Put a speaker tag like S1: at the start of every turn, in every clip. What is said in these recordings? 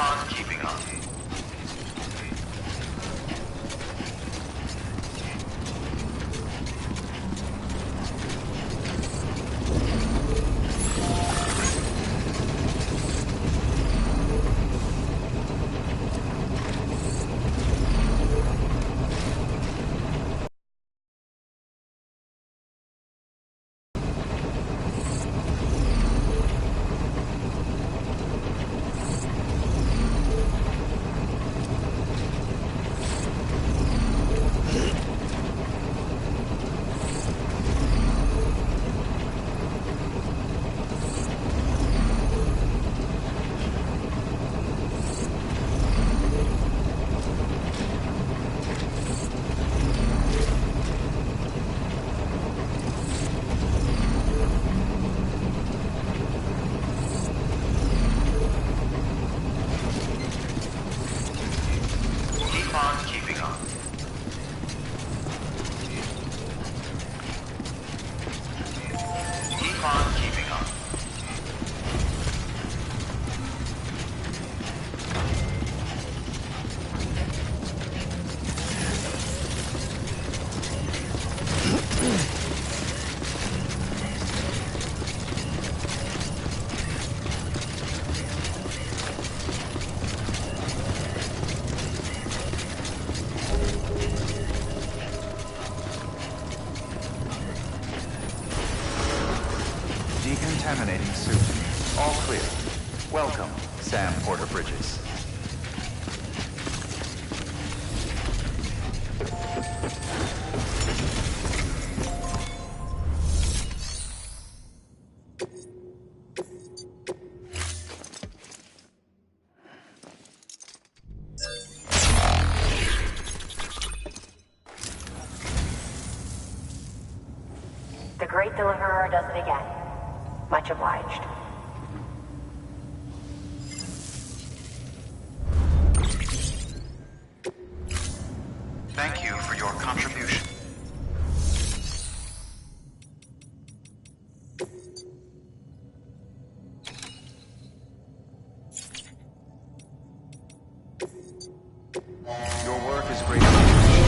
S1: on keeping up. On keeping up. Keep on keeping up.
S2: Decontaminating suit. All clear. Welcome, Sam Porter Bridges.
S3: The Great Deliverer does it again. Much obliged.
S1: Thank you for your contribution.
S2: Your work is greatly appreciated.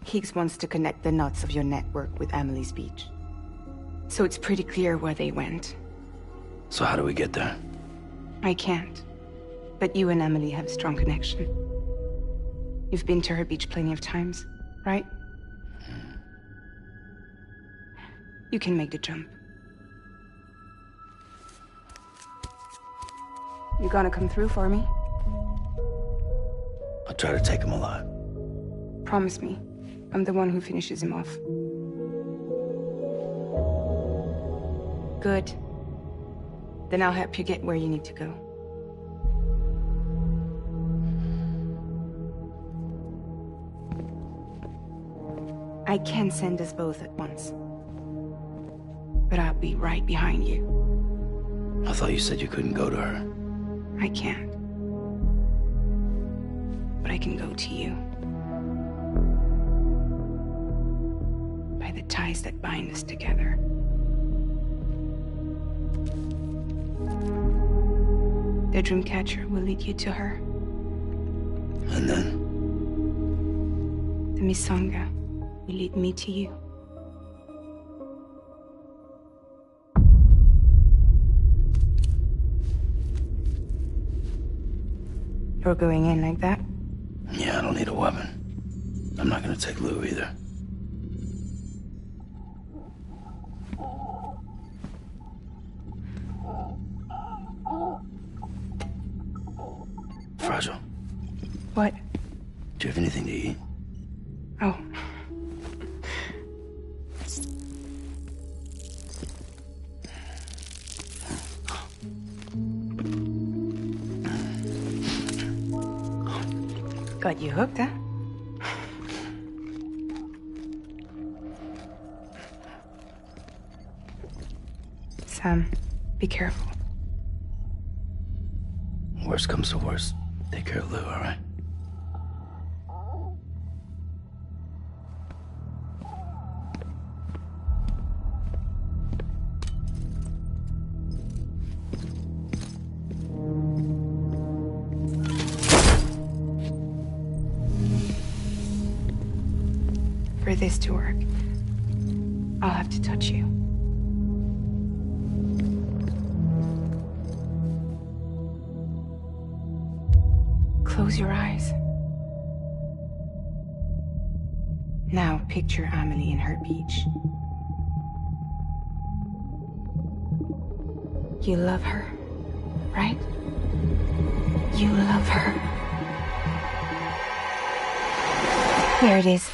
S4: Higgs wants to connect the knots of your network with Amelie's beach. So it's pretty clear where they went.
S5: So how do we get there?
S4: I can't. But you and Emily have a strong connection. You've been to her beach plenty of times, right? You can make the jump. You gonna come through for me?
S5: I'll try to take him alive.
S4: Promise me. I'm the one who finishes him off. Good. Then I'll help you get where you need to go. I can send us both at once. But I'll be right behind you.
S5: I thought you said you couldn't go to her.
S4: I can't. But I can go to you. By the ties that bind us together. The Dreamcatcher will lead you to her.
S5: And then?
S4: The Misanga will lead me to you. You're going in like that?
S5: Yeah, I don't need a weapon. I'm not gonna take Lou either. Fragile.
S4: What?
S5: Do you have anything to eat?
S4: Oh. Got you hooked, huh? Sam, be careful.
S5: Worst comes to worst. Take care of Lou, all right?
S4: For this to work, I'll have to touch you. Close your eyes. Now picture Amelie in her beach. You love her, right? You love her. There it is.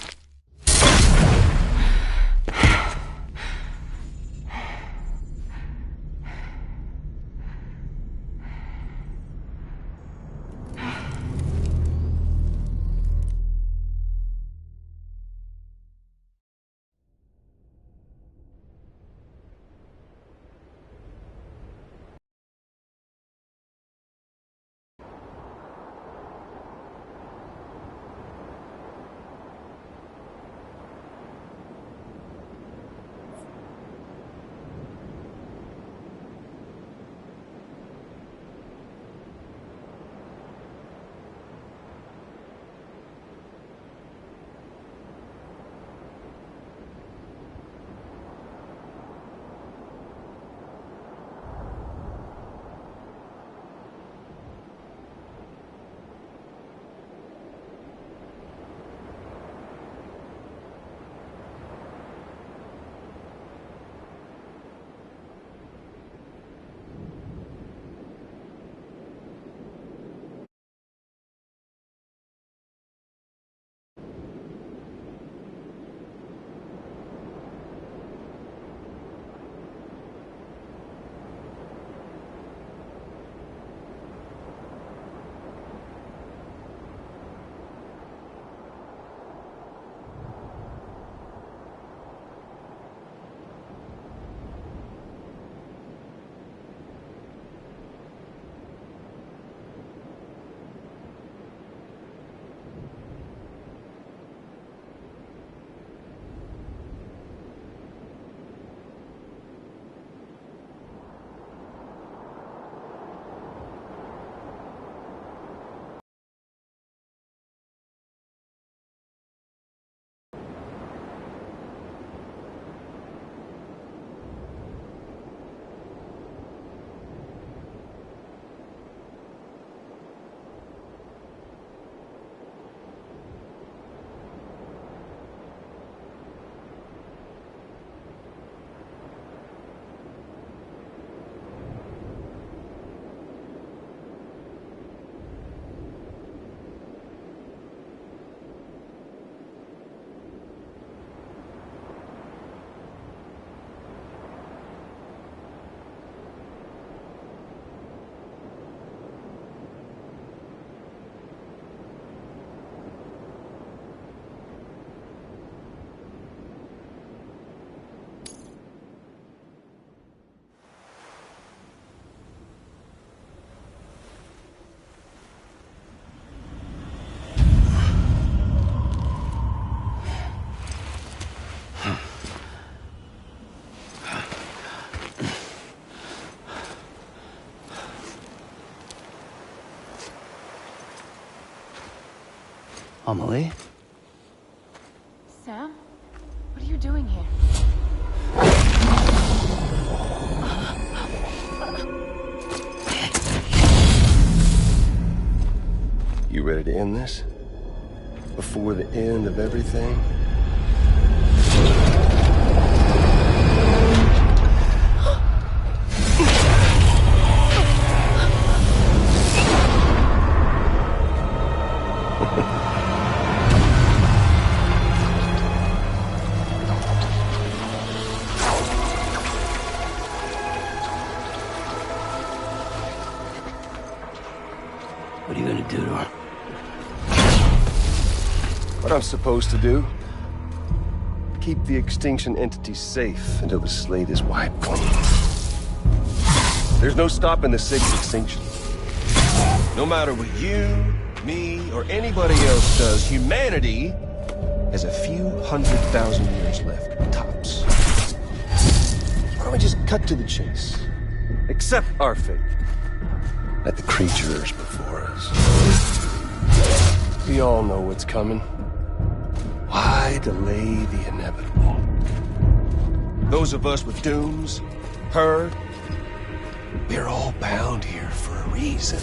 S5: Amelie?
S6: Sam? What are you doing here?
S7: You ready to end this? Before the end of everything?
S5: What are you gonna do to her?
S7: What I'm supposed to do? Keep the extinction entity safe until the slate is wiped clean. There's no stopping the Higgs extinction. No matter what you, me, or anybody else does, humanity has a few 100,000 years left, tops. Why don't we just cut to the chase? Accept our fate. Like the creatures before us. We all know what's coming. Why delay the inevitable? Those of us with dooms, heard, we're all bound here for a reason.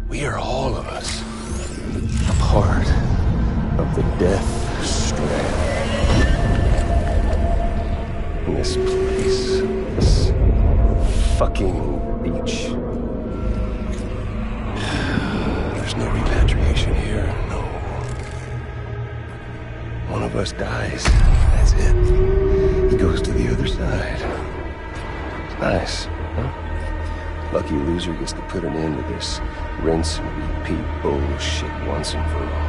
S7: We are all of us a part of the death strand. In this place, this fucking beach. There's no repatriation here, no. One of us dies, that's it. He goes to the other side. It's nice, huh? Lucky loser gets to put an end to this rinse and repeat bullshit once and for all.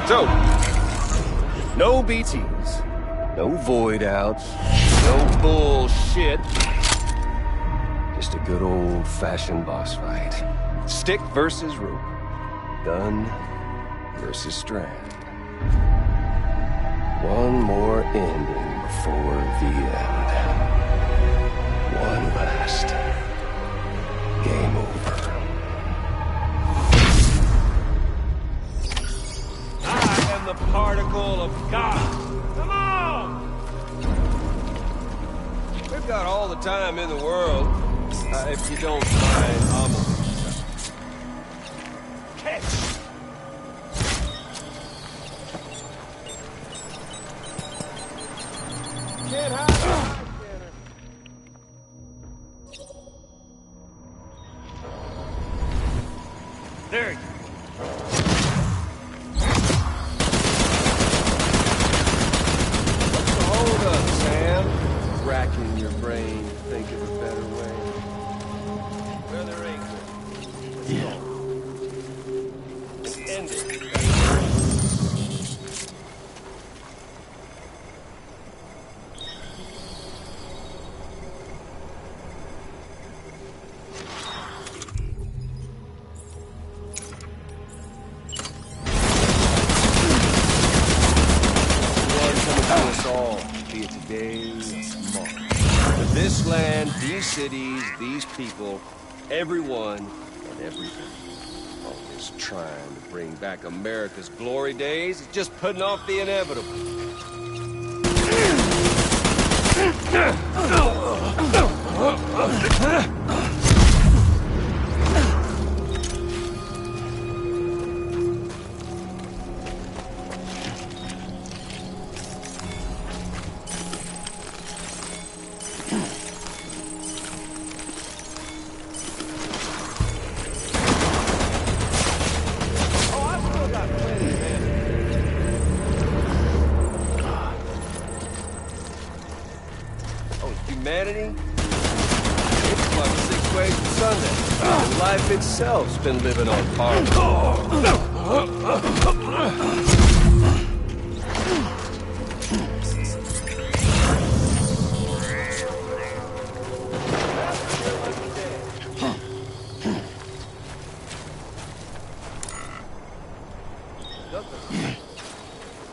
S7: So, no BTs, no void outs, no bullshit. Just a good old-fashioned boss fight. Stick versus rope. Gun versus strand. One more ending before the end. One last game over.
S8: I am the particle of God. Come on! We've got all the time in the world. If you don't mind, catch! Can't hide behind Tanner. There you go. What's the hold up, Sam? Racking your brain, think of a better way. Well, there ain't one.
S5: Yeah.
S8: Let's end it. This land, these cities, these people, everyone and everything. All this trying to bring back America's glory days is just putting off the inevitable. Humanity? It's like 6 ways to Sunday. Life itself's been living on par.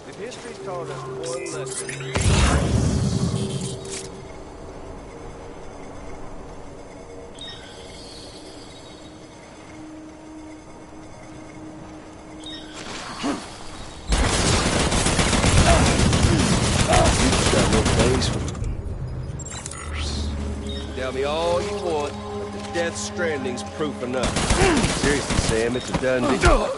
S8: If history's taught us one lesson, Tell me all you want, but the death stranding's proof enough. Seriously, Sam, it's a done deal.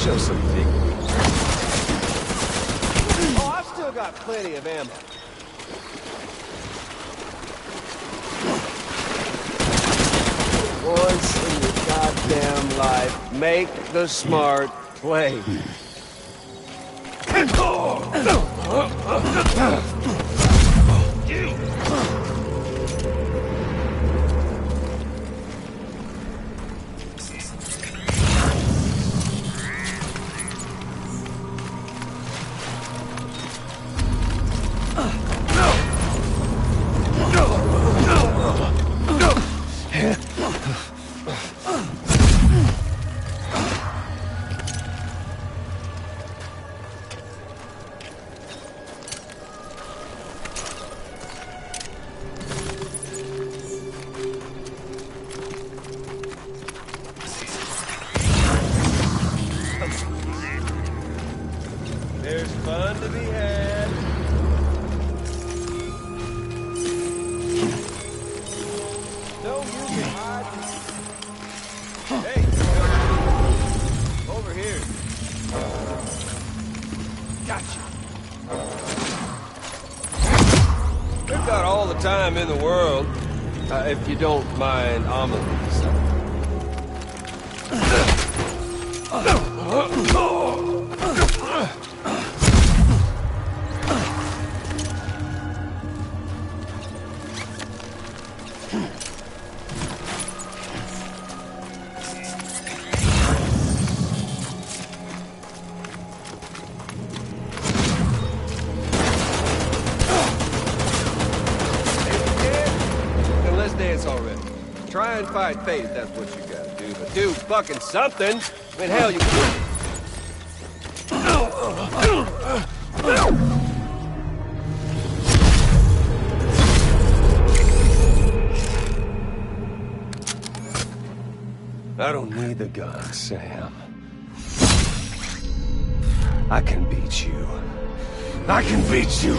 S8: Show some dignity. Oh, I've still got plenty of ammo. Once in your goddamn life, make the smart play. There's fun to be had. No, you can hide. Hey, over here. Gotcha. We've got all the time in the world, if you don't mind omelets. Dance already. Try and fight fate if that's what you gotta do, but do fucking something. I mean, hell, you I don't need the gun, Sam. I can beat you. I can beat you.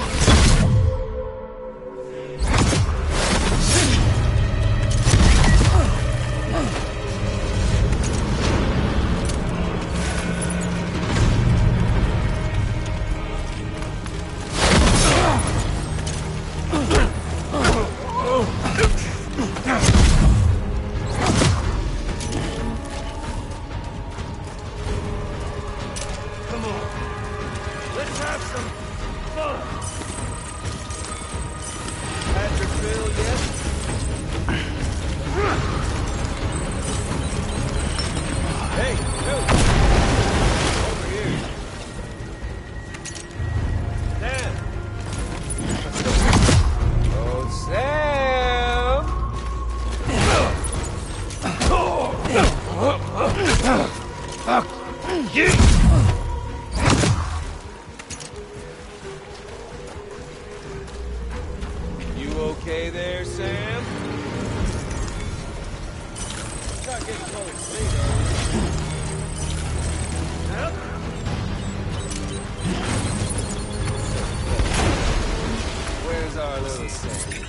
S8: You okay there, Sam? Not getting close to me, though. Where's our little Sam?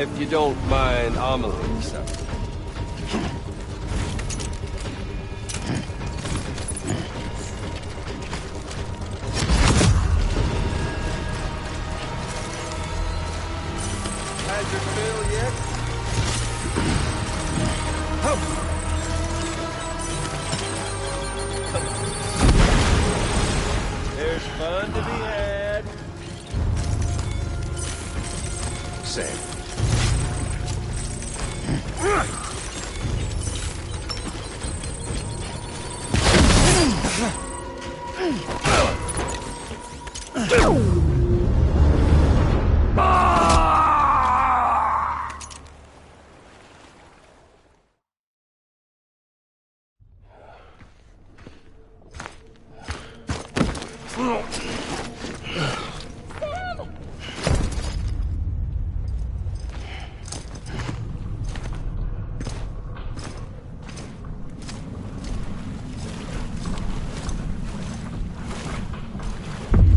S8: if you don't mind Amelie something. Had your fill yet? There's fun to be had. Sam.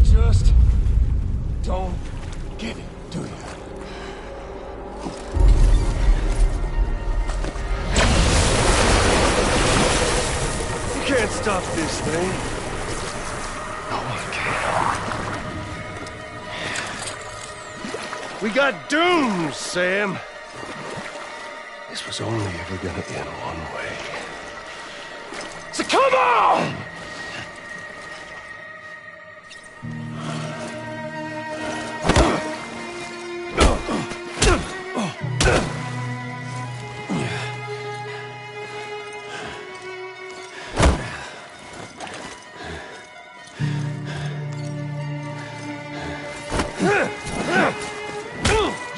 S7: Just don't get it, do you? You can't stop this thing. No one can. We got doomed, Sam. This was only ever gonna end one way. So come on!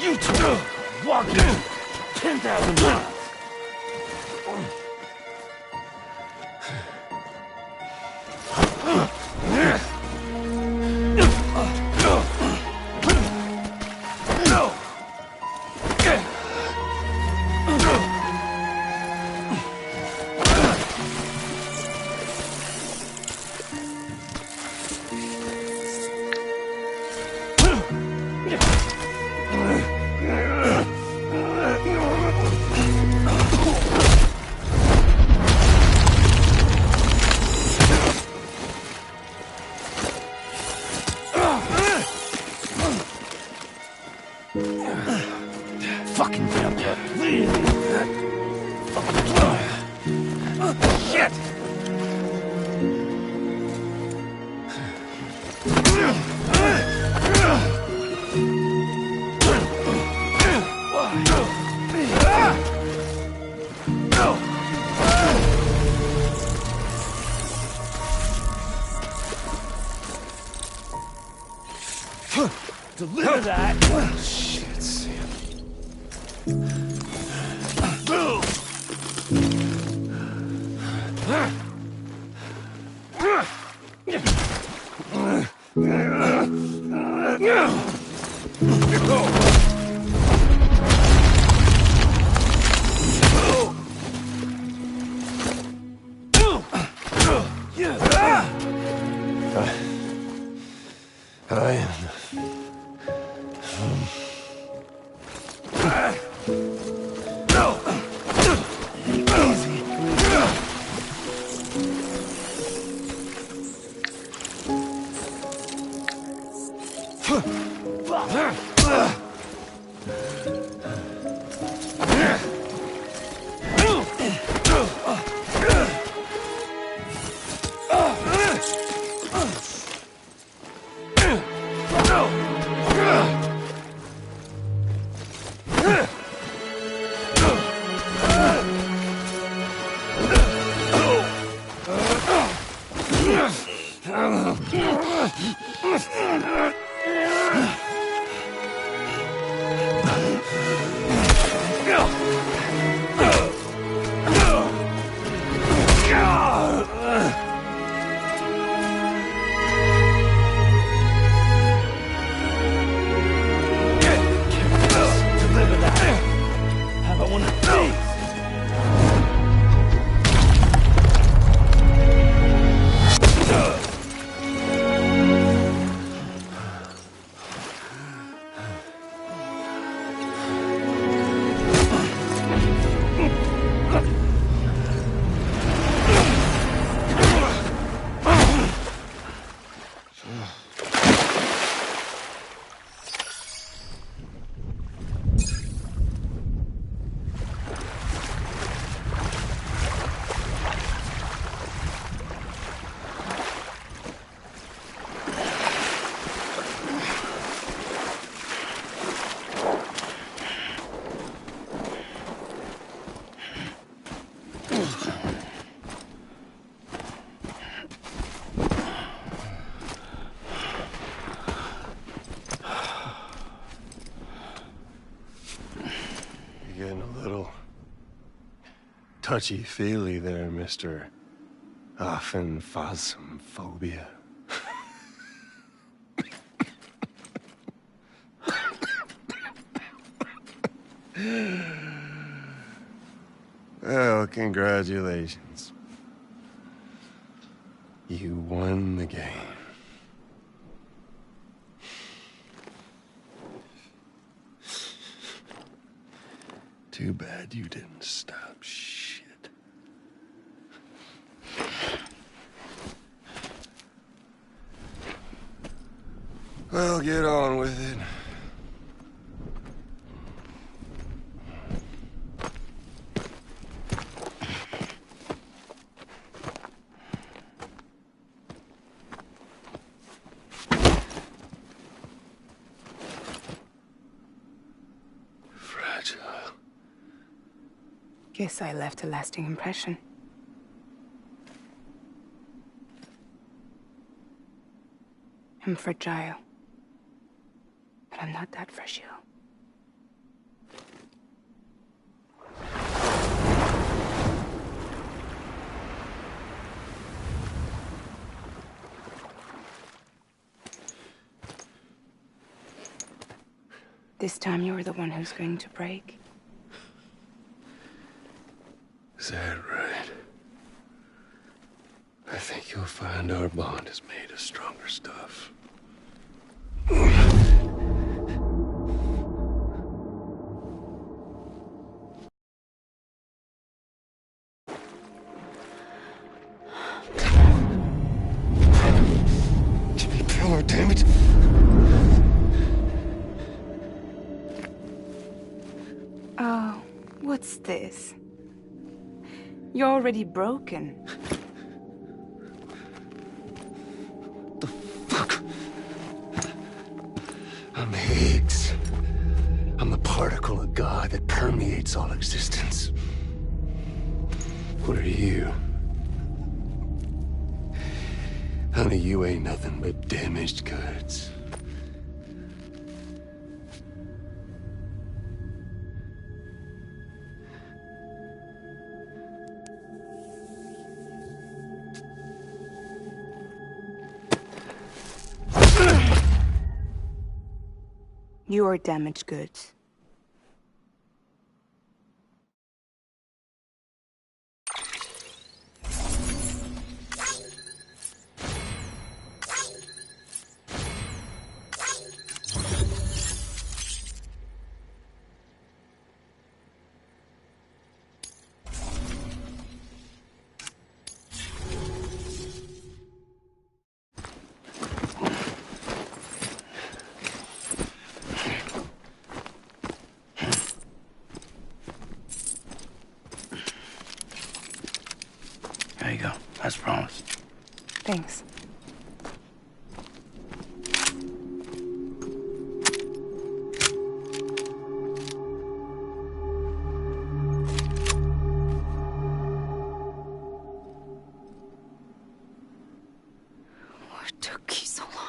S7: You two walking 10,000 miles. Fucking vampire. Shit! Deliver that! Shit, Sam. touchy-feely there, Mr. Phasmophobia. Well, congratulations. You won the game. Too bad you didn't stop shit. Well, get on with it. Fragile.
S4: Guess I left a lasting impression. I'm fragile. But I'm not that fragile. This time you're the one who's going to break.
S7: Is that right? I think you'll find our bond is made of stronger stuff. Jimmy Pillar, damn it!
S4: Oh, what's this? You're already broken.
S7: The fuck? I'm Higgs. I'm the particle of God that permeates all existence. What are you? Honey, you ain't nothing but damaged goods.
S4: You are damaged goods.
S5: There you go, as promised.
S4: Thanks.
S6: What took you so long?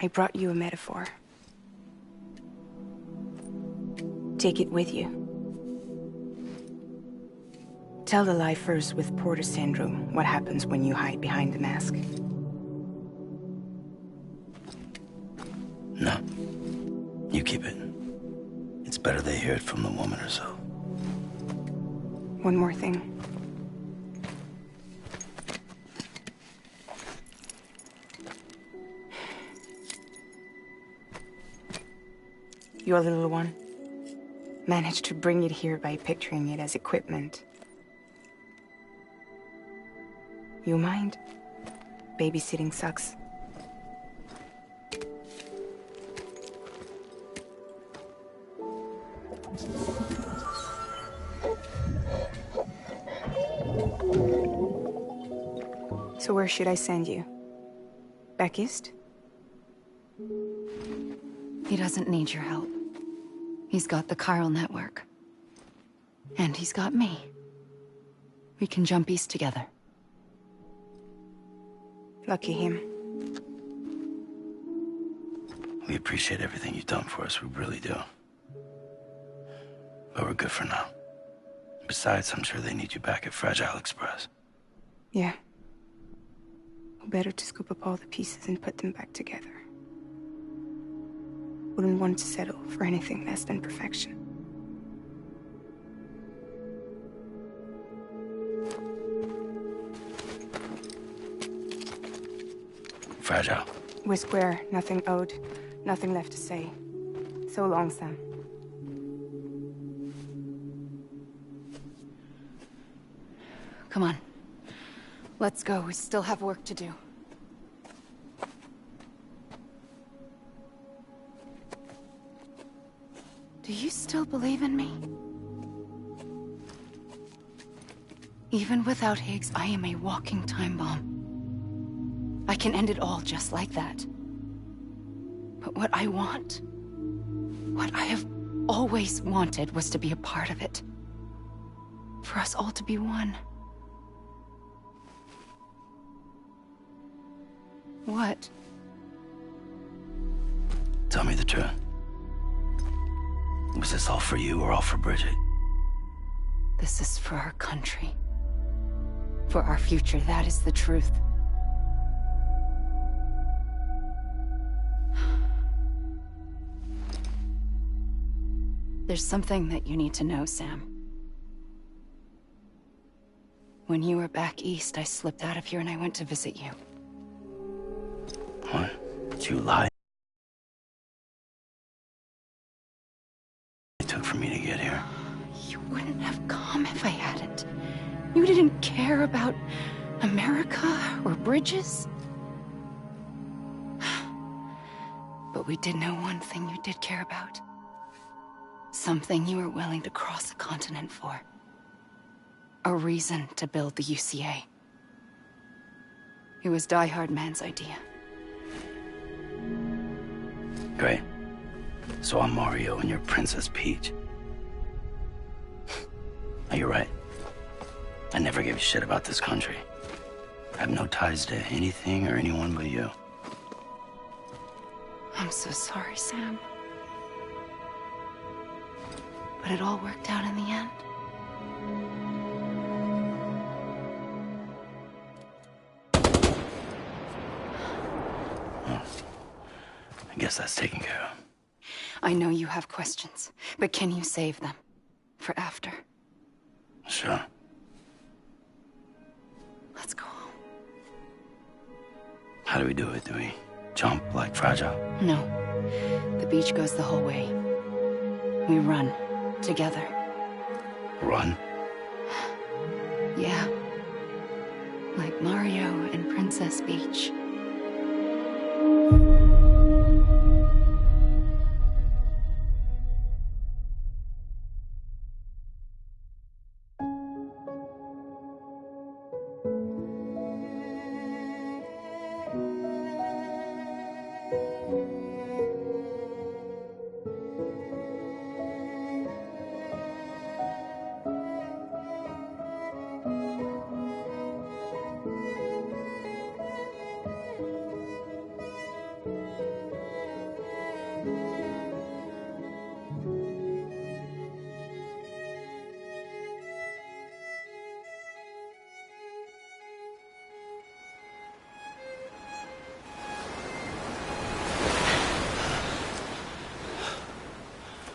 S4: I brought you a metaphor. Take it with you. Tell the lifers with Porter syndrome what happens when you hide behind the mask.
S5: No. You keep it. It's better they hear it from the woman herself.
S4: One more thing. Your little one managed to bring it here by picturing it as equipment. You mind? Babysitting sucks. So where should I send you? Back east?
S6: He doesn't need your help. He's got the chiral network. And he's got me. We can jump east together.
S4: Lucky him.
S5: We appreciate everything you've done for us, we really do. But we're good for now. Besides, I'm sure they need you back at Fragile Express.
S4: Yeah. Better to scoop up all the pieces and put them back together. Wouldn't want to settle for anything less than perfection.
S5: Fragile.
S4: We're square, nothing owed, nothing left to say. So long, Sam.
S6: Come on. Let's go. We still have work to do. Do you still believe in me? Even without Higgs, I am a walking time bomb. I can end it all just like that. But what I want, what I have always wanted, was to be a part of it. For us all to be one. What?
S5: Tell me the truth. Was this all for you or all for Bridget?
S6: This is for our country. For our future, that is the truth. There's something that you need to know, Sam. When you were back east, I slipped out of here and I went to visit you.
S5: What? Did you lie? It took for me to get here.
S6: You wouldn't have come if I hadn't. You didn't care about America or bridges. But we did know one thing you did care about. Something you were willing to cross a continent for. A reason to build the UCA. It was Die Hard Man's idea.
S5: Great. So I'm Mario and you're Princess Peach. Now, you're right. I never gave a shit about this country. I have no ties to anything or anyone but you.
S6: I'm so sorry, Sam. But it all worked out in the end.
S5: Well, I guess that's taken care of.
S6: I know you have questions, but can you save them? For after?
S5: Sure.
S6: Let's go home.
S5: How do we do it? Do we jump like Fragile?
S6: No. The beach goes the whole way. We run. Together.
S5: Run?
S6: Yeah. Like Mario and Princess Peach.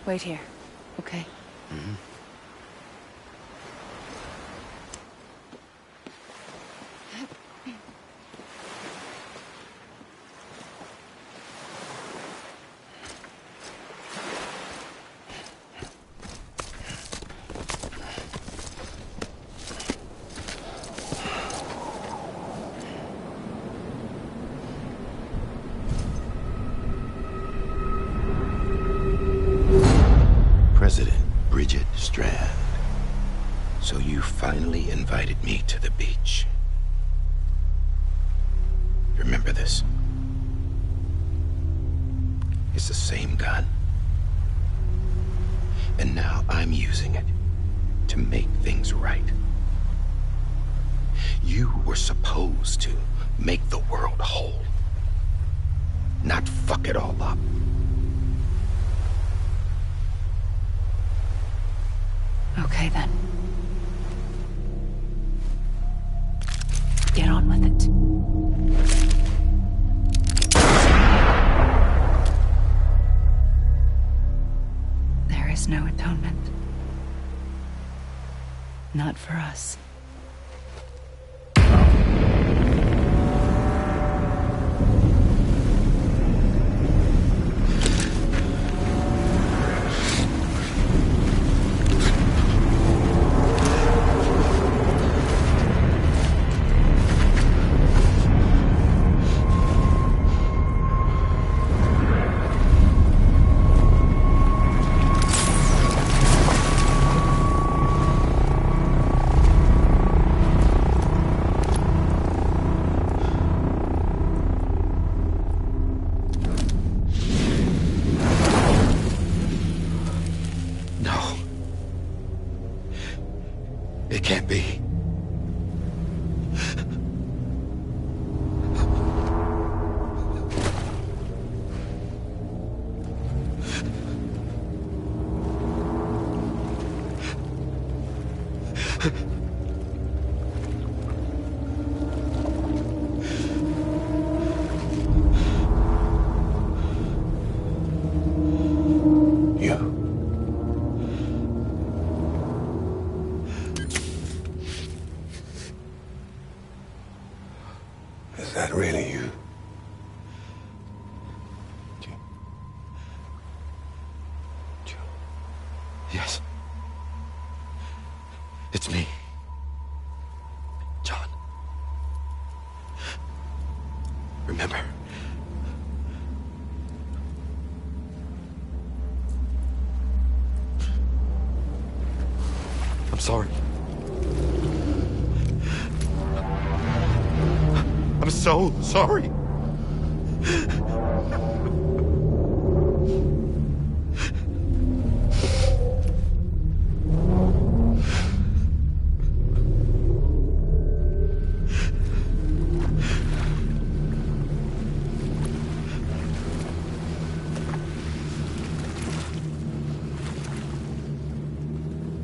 S6: Wait here, okay?
S5: Mm-hmm.
S9: President Bridget Strand. So you finally invited me to the beach. Remember this. It's the same gun. And now I'm using it to make things right. You were supposed to make the world whole, not fuck it all up.
S6: Okay, then. Get on with it. There is no atonement. Not for us.
S9: It can't be.
S10: Is that really you?
S9: Yes. It's me. John. Remember? I'm sorry. I'm so sorry.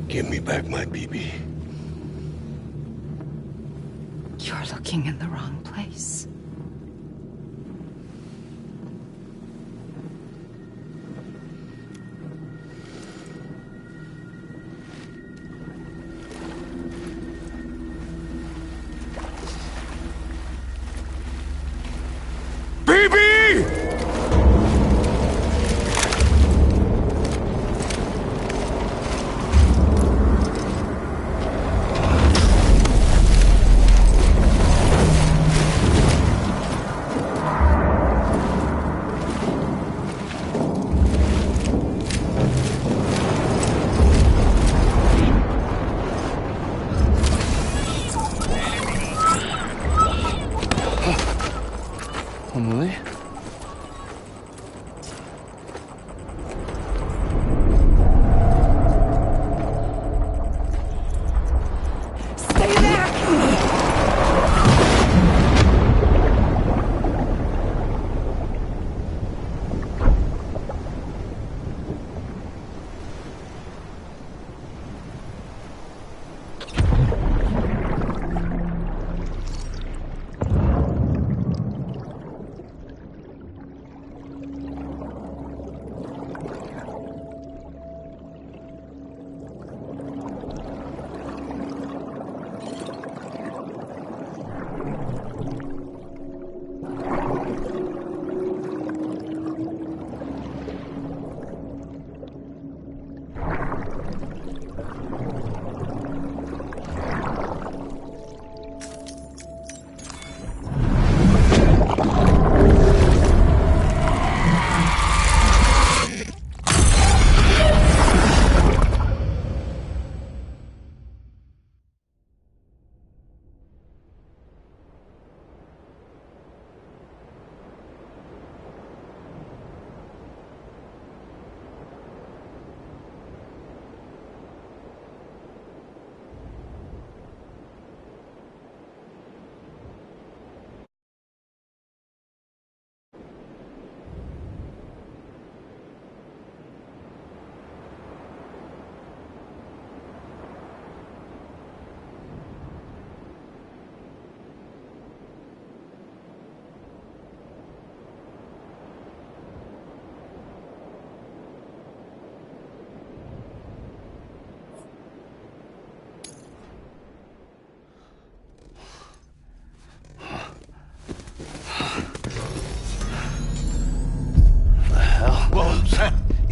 S10: Give me back my BB.
S6: You're looking in the wrong place.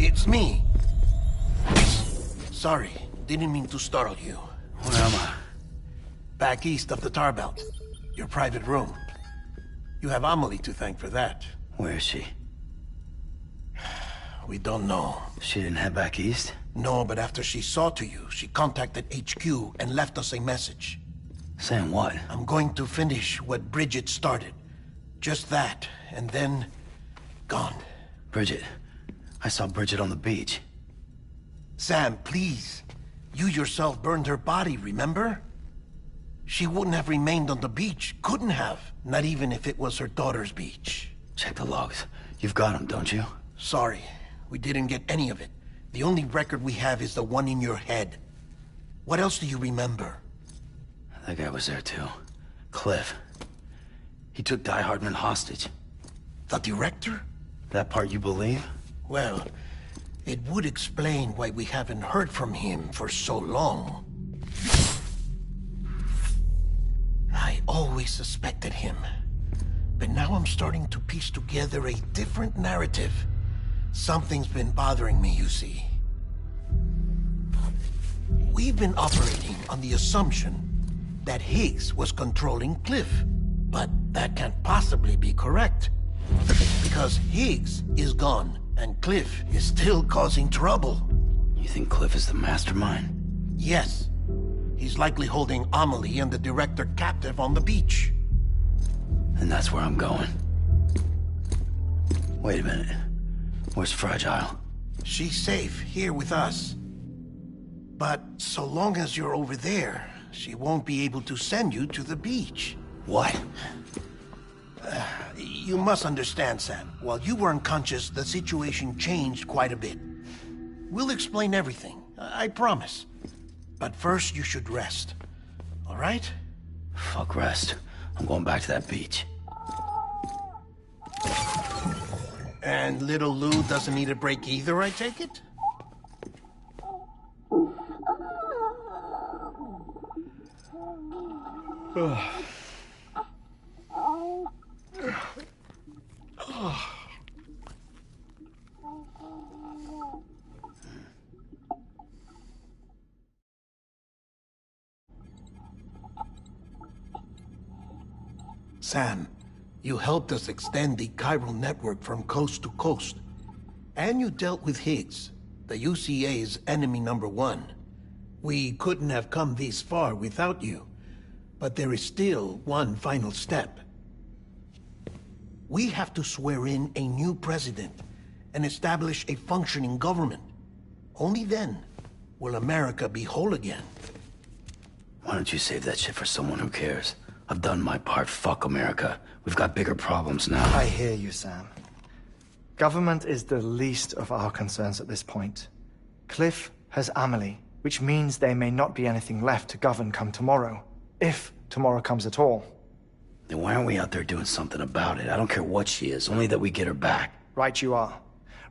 S11: It's me. Sorry, didn't mean to startle you.
S5: Where am I?
S11: Back east of the tar belt. Your private room. You have Amelie to thank for that.
S5: Where is she?
S11: We don't know.
S5: She didn't head back east?
S11: No, but after she saw to you, she contacted HQ and left us a message.
S5: Saying what?
S11: I'm going to finish what Bridget started. Just that, and then... gone.
S5: Bridget. I saw Bridget on the beach.
S11: Sam, please. You yourself burned her body, remember? She wouldn't have remained on the beach. Couldn't have. Not even if it was her daughter's beach.
S5: Check the logs. You've got them, don't you?
S11: Sorry. We didn't get any of it. The only record we have is the one in your head. What else do you remember?
S5: That guy was there too. Cliff. He took Die Hardman hostage.
S11: The director?
S5: That part you believe?
S11: Well, it would explain why we haven't heard from him for so long. I always suspected him. But now I'm starting to piece together a different narrative. Something's been bothering me, you see. We've been operating on the assumption that Higgs was controlling Cliff. But that can't possibly be correct. Because Higgs is gone, and Cliff is still causing trouble.
S5: You think Cliff is the mastermind?
S11: Yes. He's likely holding Amelie and the director captive on the beach.
S5: And that's where I'm going. Wait a minute. Where's Fragile?
S11: She's safe here with us. But so long as you're over there, she won't be able to send you to the beach.
S5: What?
S11: You must understand, Sam. While you were unconscious, the situation changed quite a bit. We'll explain everything, I promise. But first, you should rest. All right?
S5: Fuck rest. I'm going back to that beach.
S11: And little Lou doesn't need a break either, I take it? Sam, you helped us extend the chiral network from coast to coast. And you dealt with Higgs, the UCA's enemy #1. We couldn't have come this far without you. But there is still one final step. We have to swear in a new president and establish a functioning government. Only then will America be whole again.
S5: Why don't you save that shit for someone who cares? I've done my part. Fuck America. We've got bigger problems now.
S12: I hear you, Sam. Government is the least of our concerns at this point. Cliff has Amelie, which means there may not be anything left to govern come tomorrow. If tomorrow comes at all.
S5: Then why aren't we out there doing something about it? I don't care what she is, only that we get her back.
S12: Right you are.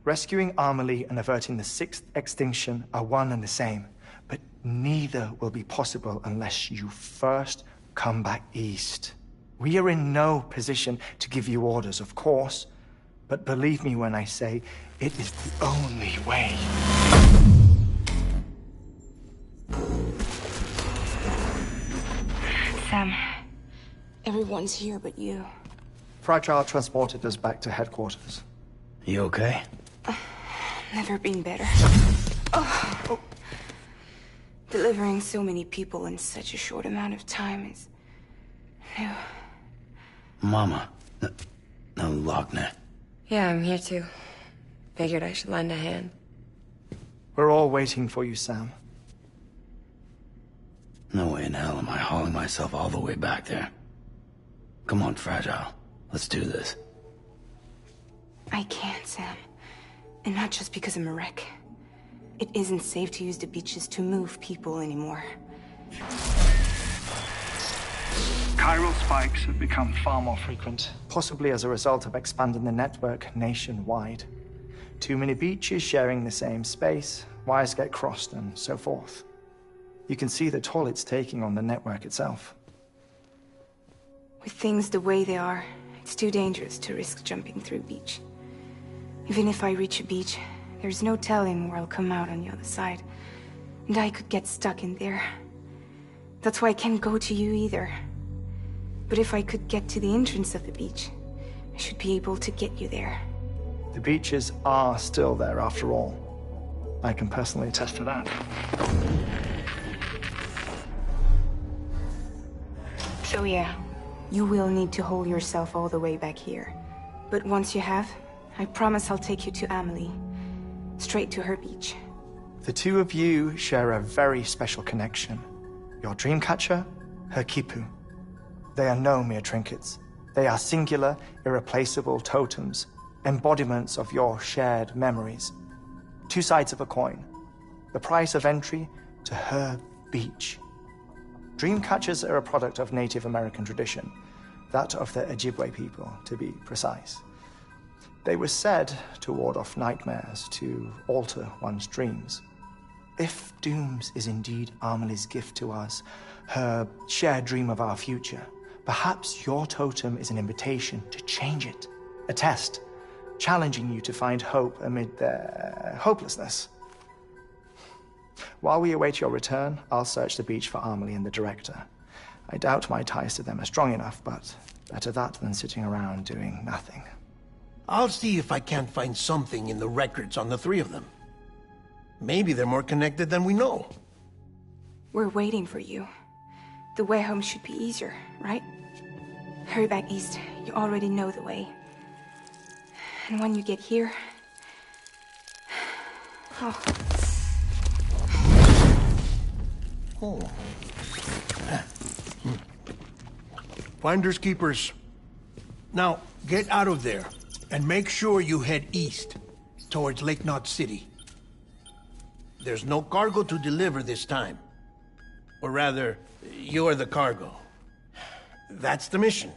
S12: Rescuing Amelie and averting the 6th extinction are one and the same. But neither will be possible unless you first come back east. We are in no position to give you orders, of course. But believe me when I say, it is the only way.
S4: Sam, everyone's here but you.
S12: Fragile transported us back to headquarters.
S5: You okay?
S4: Never been better. Oh. Delivering so many people in such a short amount of time is new.
S5: Mama. No, Lochner.
S13: Yeah, I'm here too. Figured I should lend a hand.
S12: We're all waiting for you, Sam.
S5: No way in hell am I hauling myself all the way back there. Come on, Fragile. Let's do this.
S4: I can't, Sam. And not just because I'm a wreck. It isn't safe to use the beaches to move people anymore.
S14: Chiral spikes have become far more frequent.
S12: Possibly as a result of expanding the network nationwide. Too many beaches sharing the same space, wires get crossed, and so forth. You can see the toll it's taking on the network itself.
S4: With things the way they are, it's too dangerous to risk jumping through a beach. Even if I reach a beach, There's no telling where I'll come out on the other side. And I could get stuck in there. That's why I can't go to you either. But if I could get to the entrance of the beach, I should be able to get you there.
S12: The beaches are still there after all. I can personally attest to that.
S4: So yeah, you will need to hold yourself all the way back here. But once you have, I promise I'll take you to Amelie. Straight to her beach.
S12: The two of you share a very special connection. Your dreamcatcher, her quipu. They are no mere trinkets. They are singular, irreplaceable totems, embodiments of your shared memories. Two sides of a coin. The price of entry to her beach. Dreamcatchers are a product of Native American tradition, that of the Ojibwe people, to be precise. They were said to ward off nightmares, to alter one's dreams. If Dooms is indeed Amelie's gift to us, her shared dream of our future, perhaps your totem is an invitation to change it. A test, challenging you to find hope amid their hopelessness. While we await your return, I'll search the beach for Amelie and the director. I doubt my ties to them are strong enough, but better that than sitting around doing nothing.
S11: I'll see if I can't find something in the records on the three of them. Maybe they're more connected than we know.
S4: We're waiting for you. The way home should be easier, right? Hurry back east. You already know the way. And when you get here...
S11: Oh. Finders keepers. Now, get out of there, and make sure you head east, towards Lake Knot City. There's no cargo to deliver this time. Or rather, you're the cargo. That's the mission.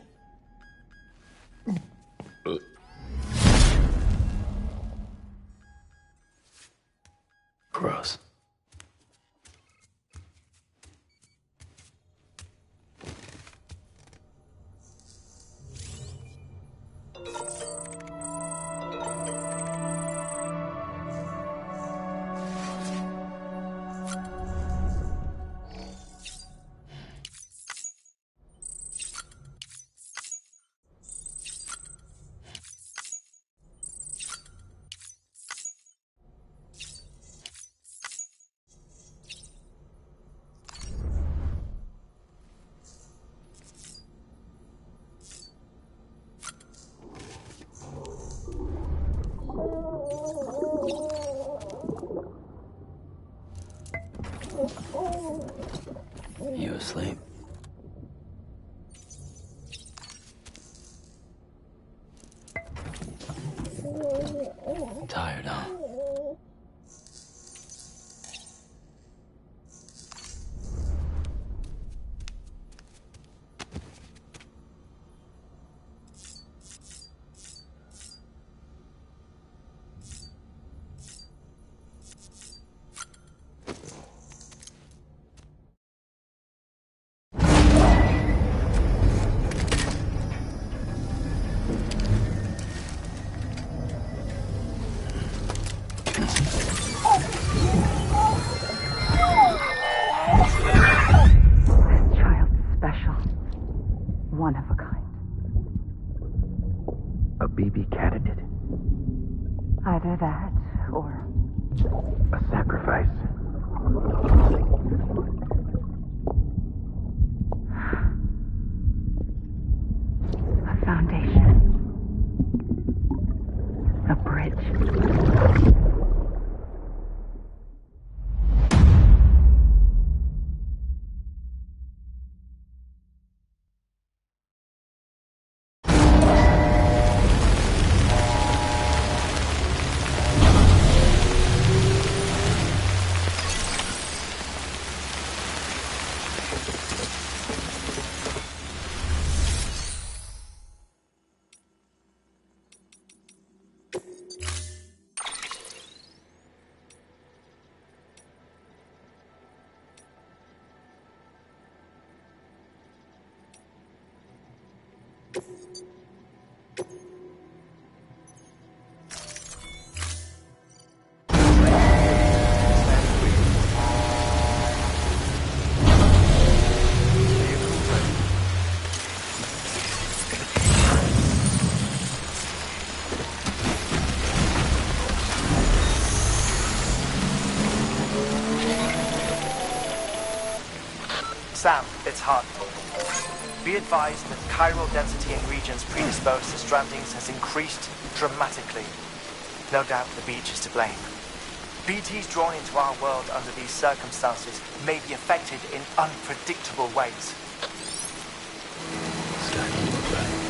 S5: Gross. You asleep? Tired, huh?
S6: One of a kind.
S9: A BB candidate?
S6: Either that, or...
S9: a sacrifice?
S6: A foundation. A bridge.
S12: Sam, it's Hunt. Be advised that chiral density in regions predisposed to strandings has increased dramatically. No doubt the beach is to blame. BTs drawn into our world under these circumstances may be affected in unpredictable ways.
S9: Starting to look right.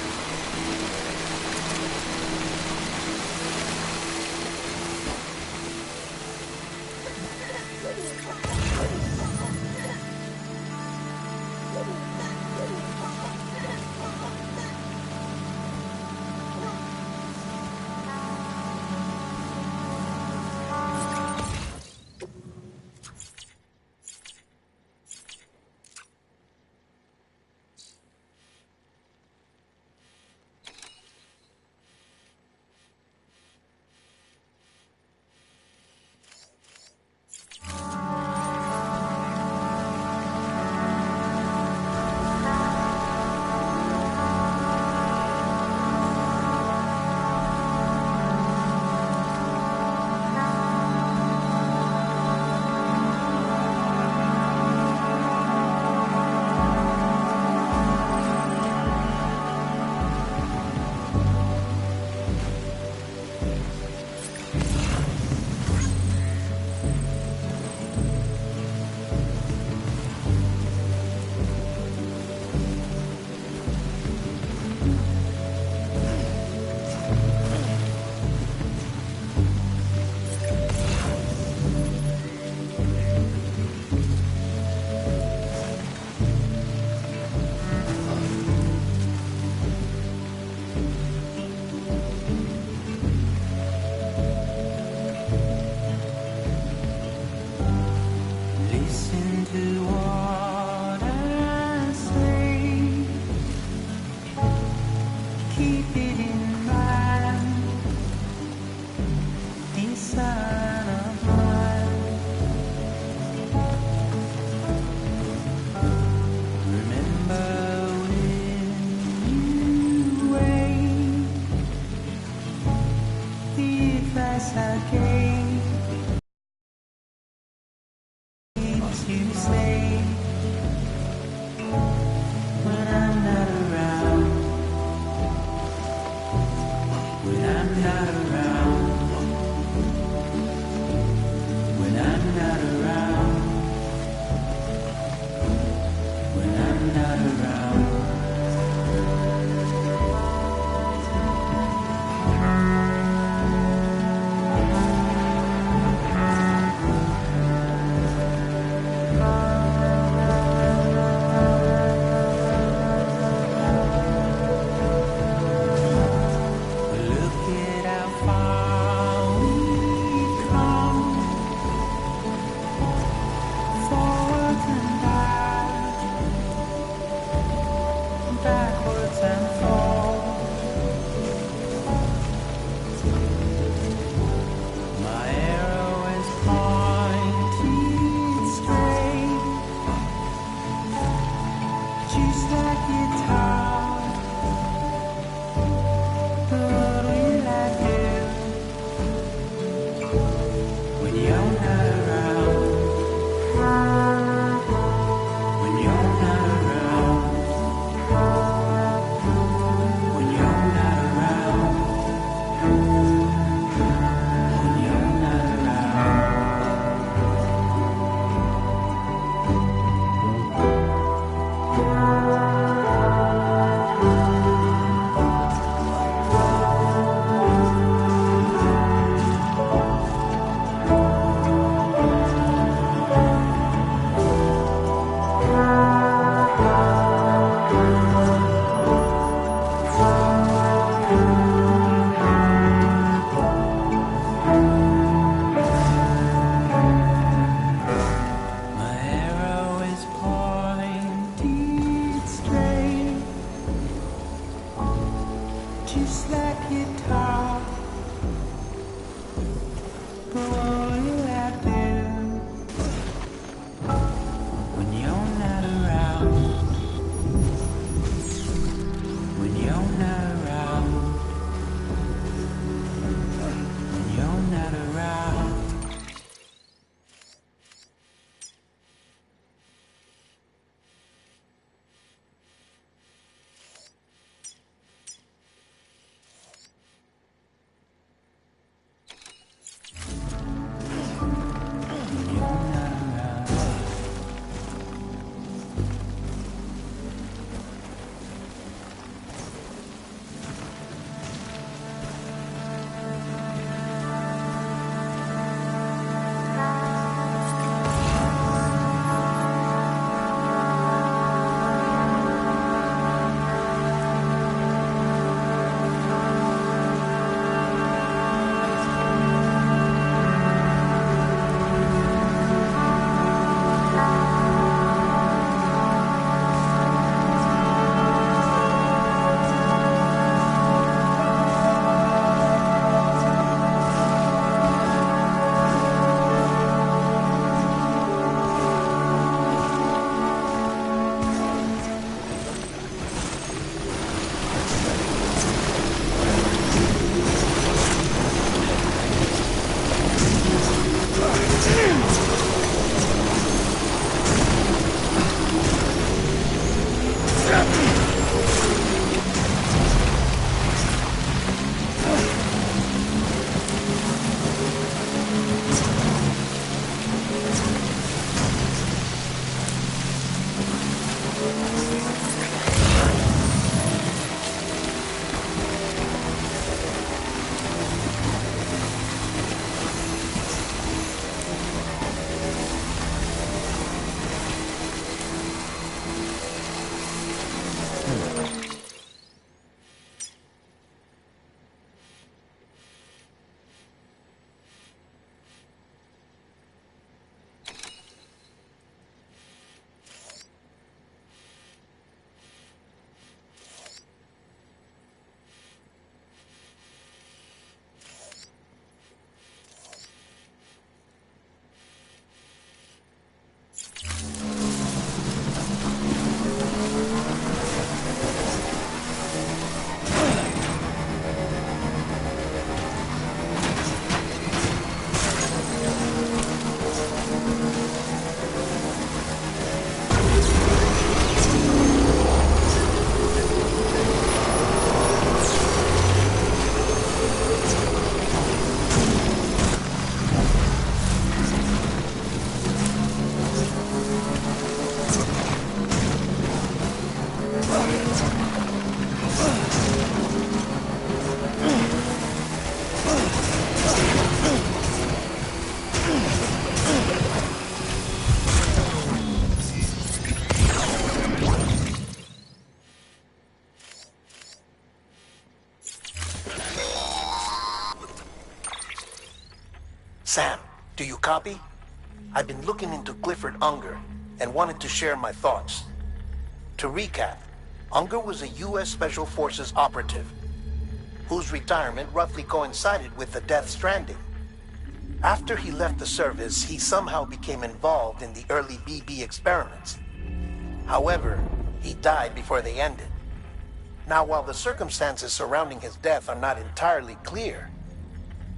S11: Sam, do you copy? I've been looking into Clifford Unger and wanted to share my thoughts. To recap, Unger was a U.S. Special Forces operative whose retirement roughly coincided with the death Stranding. After he left the service, he somehow became involved in the early BB experiments. However, he died before they ended. Now, while the circumstances surrounding his death are not entirely clear,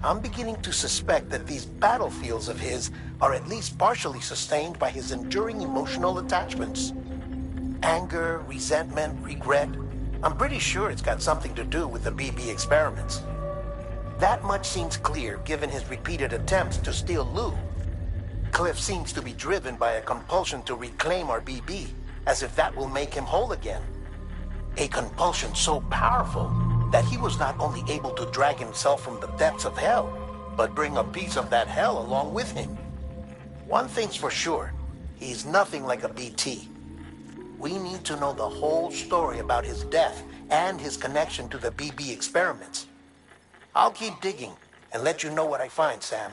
S11: I'm beginning to suspect that these battlefields of his are at least partially sustained by his enduring emotional attachments. Anger, resentment, regret. I'm pretty sure it's got something to do with the BB experiments. That much seems clear given his repeated attempts to steal Lou. Cliff seems to be driven by a compulsion to reclaim our BB, as if that will make him whole again. A compulsion so powerful that he was not only able to drag himself from the depths of hell, but bring a piece of that hell along with him. One thing's for sure, he's nothing like a BT. We need to know the whole story about his death and his connection to the BB experiments. I'll keep digging and let you know what I find, Sam.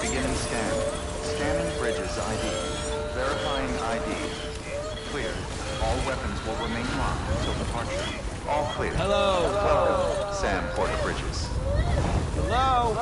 S2: Beginning scan. Scanning bridges ID. Verifying ID. Clear. All weapons will remain locked until departure. All clear.
S8: Hello.
S2: Welcome, Sam Porter Bridges.
S8: Hello.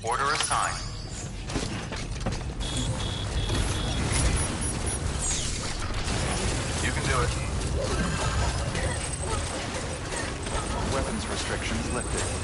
S1: Order assigned. You can do it.
S2: Weapons restrictions lifted.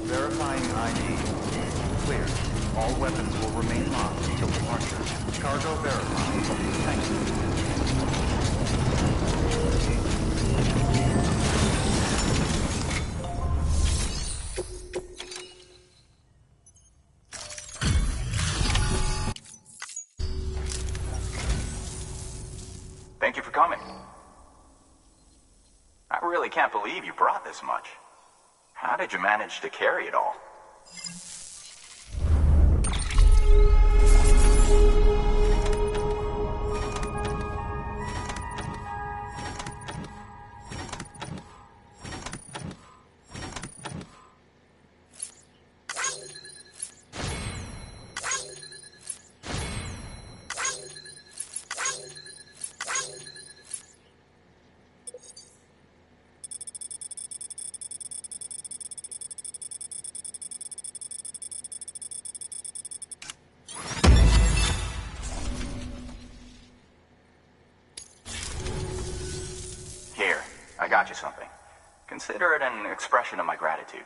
S2: Verifying ID. Clear. All weapons will remain locked until departure. Cargo verified. Thank you.
S5: Thank you for coming. I really can't believe you brought this much. How did you manage to carry it all? I got you something. Consider it an expression of my gratitude.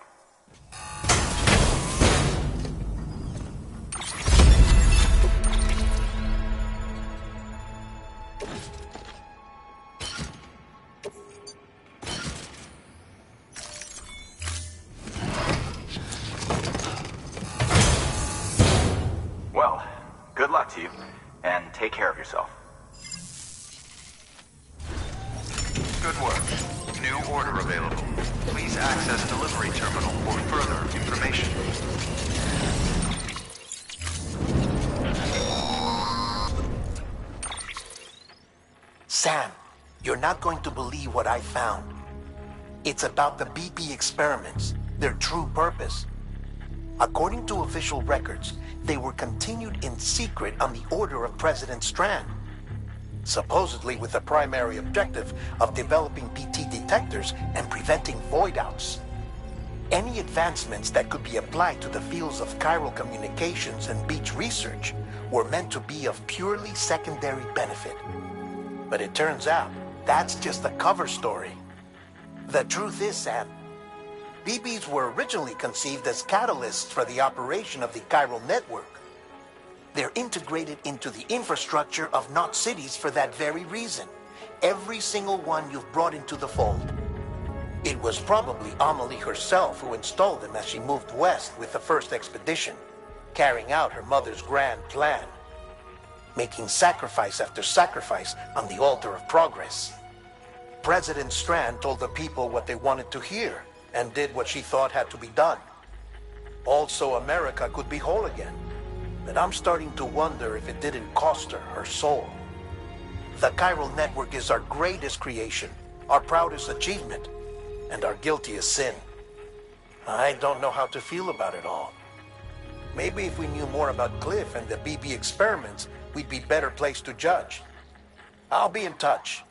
S5: Well, good luck to you, and take care of yourself.
S2: Good work. New order available. Please access delivery terminal for further information.
S11: Sam, you're not going to believe what I found. It's about the BP experiments, their true purpose. According to official records, they were continued in secret on the order of President Strand, supposedly with the primary objective of developing PT detectors and preventing void outs. Any advancements that could be applied to the fields of chiral communications and beach research were meant to be of purely secondary benefit. But it turns out, that's just a cover story. The truth is, Sam, BBs were originally conceived as catalysts for the operation of the chiral network. They're integrated into the infrastructure of Knot cities for that very reason. Every single one you've brought into the fold. It was probably Amelie herself who installed them as she moved west with the first expedition, carrying out her mother's grand plan, making sacrifice after sacrifice on the altar of progress. President Strand told the people what they wanted to hear, and did what she thought had to be done. Also, America could be whole again. But I'm starting to wonder if it didn't cost her soul. The chiral network is our greatest creation, our proudest achievement, and our guiltiest sin. I don't know how to feel about it all. Maybe if we knew more about Cliff and the BB experiments, we'd be better placed to judge. I'll be in touch.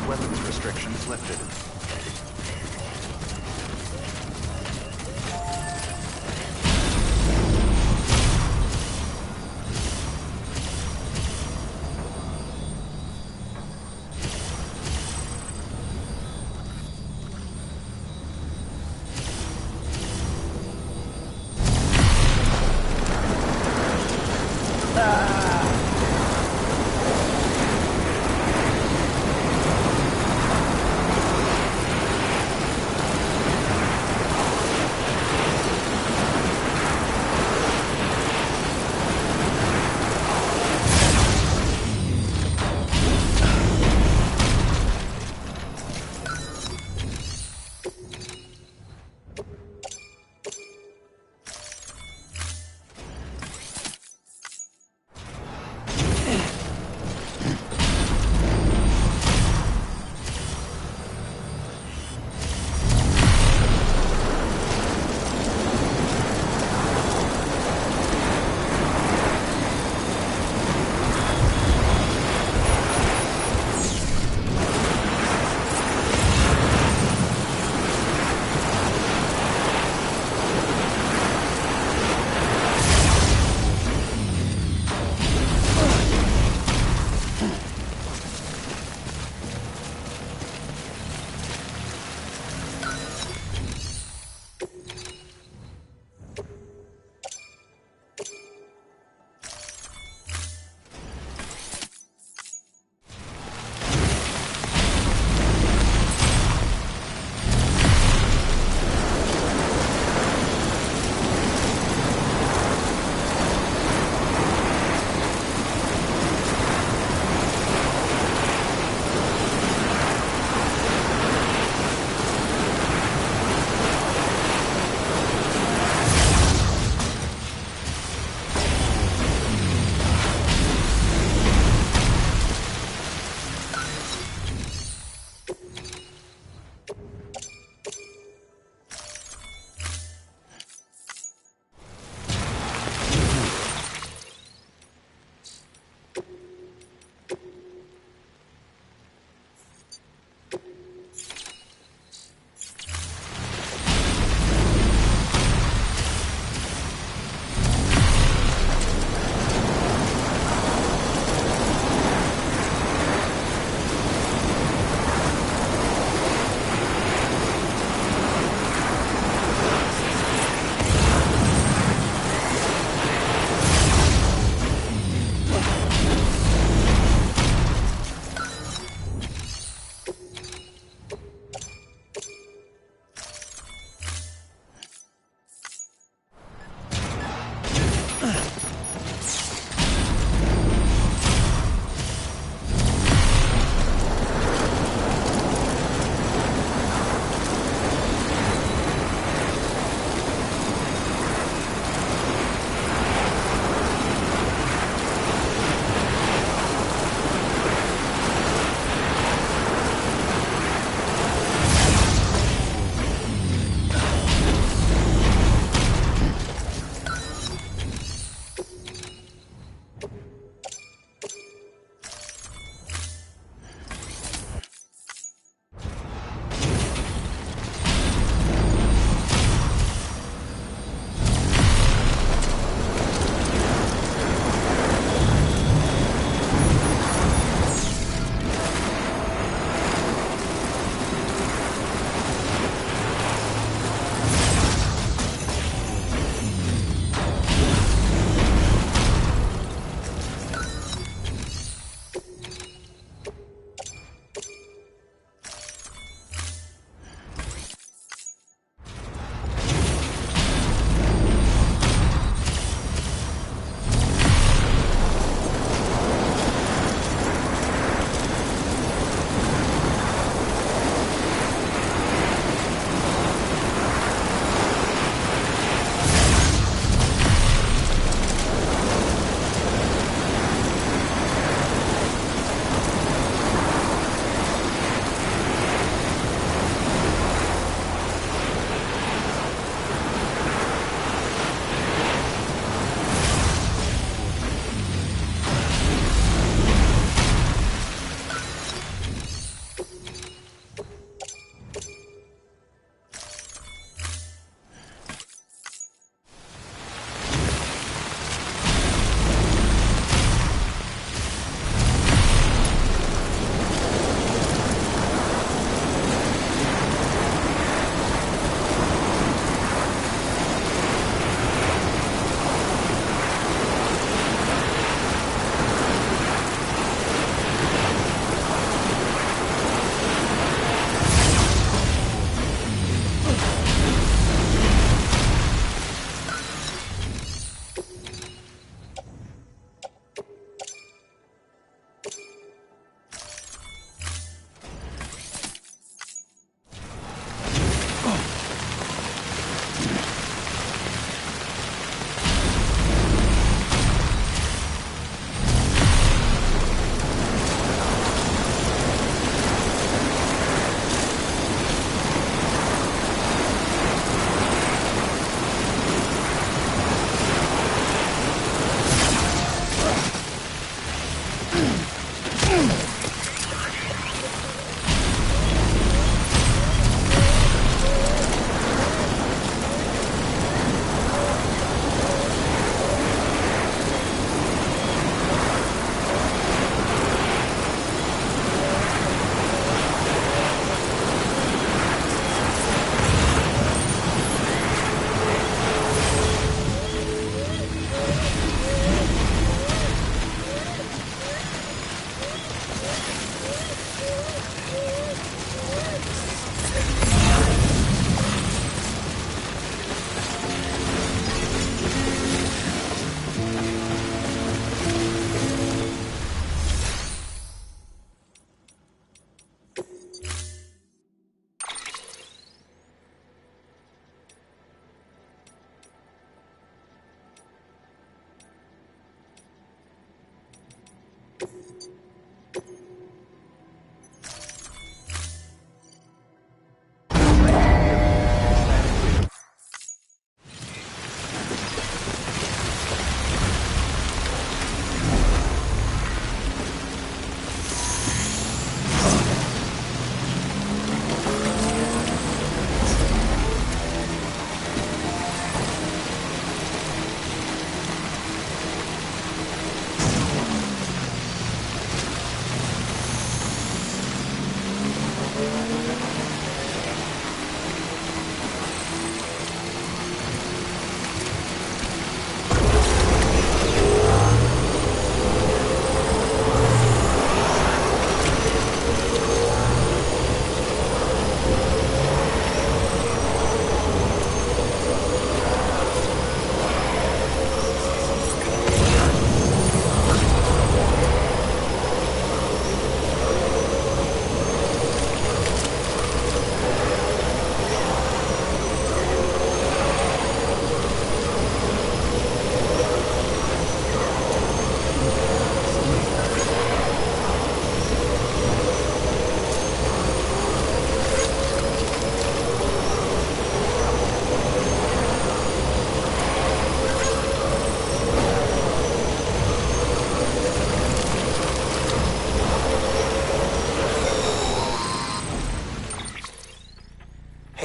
S2: Weapons restrictions lifted.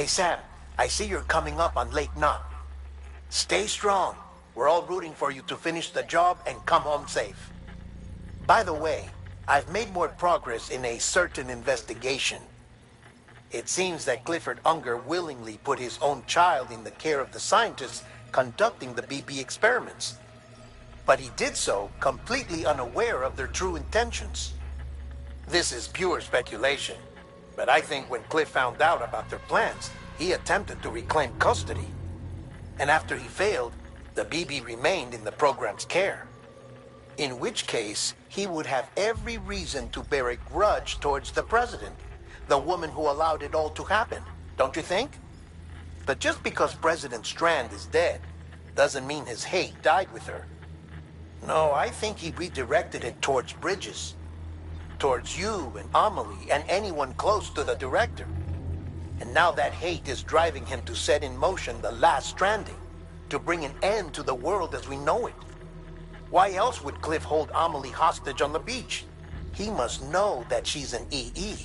S11: Sam, I see you're coming up on Lake Knot. Stay strong. We're all rooting for you to finish the job and come home safe. By the way, I've made more progress in a certain investigation. It seems that Clifford Unger willingly put his own child in the care of the scientists conducting the BB experiments. But he did so completely unaware of their true intentions. This is pure speculation, but I think when Cliff found out about their plans, he attempted to reclaim custody. And after he failed, the BB remained in the program's care. In which case, he would have every reason to bear a grudge towards the president, the woman who allowed it all to happen, don't you think? But just because President Strand is dead, doesn't mean his hate died with her. No, I think he redirected it towards Bridges. Towards you and Amelie and anyone close to the director. And now that hate is driving him to set in motion the last Stranding, to bring an end to the world as we know it. Why else would Cliff hold Amelie hostage on the beach? He must know that she's an EE.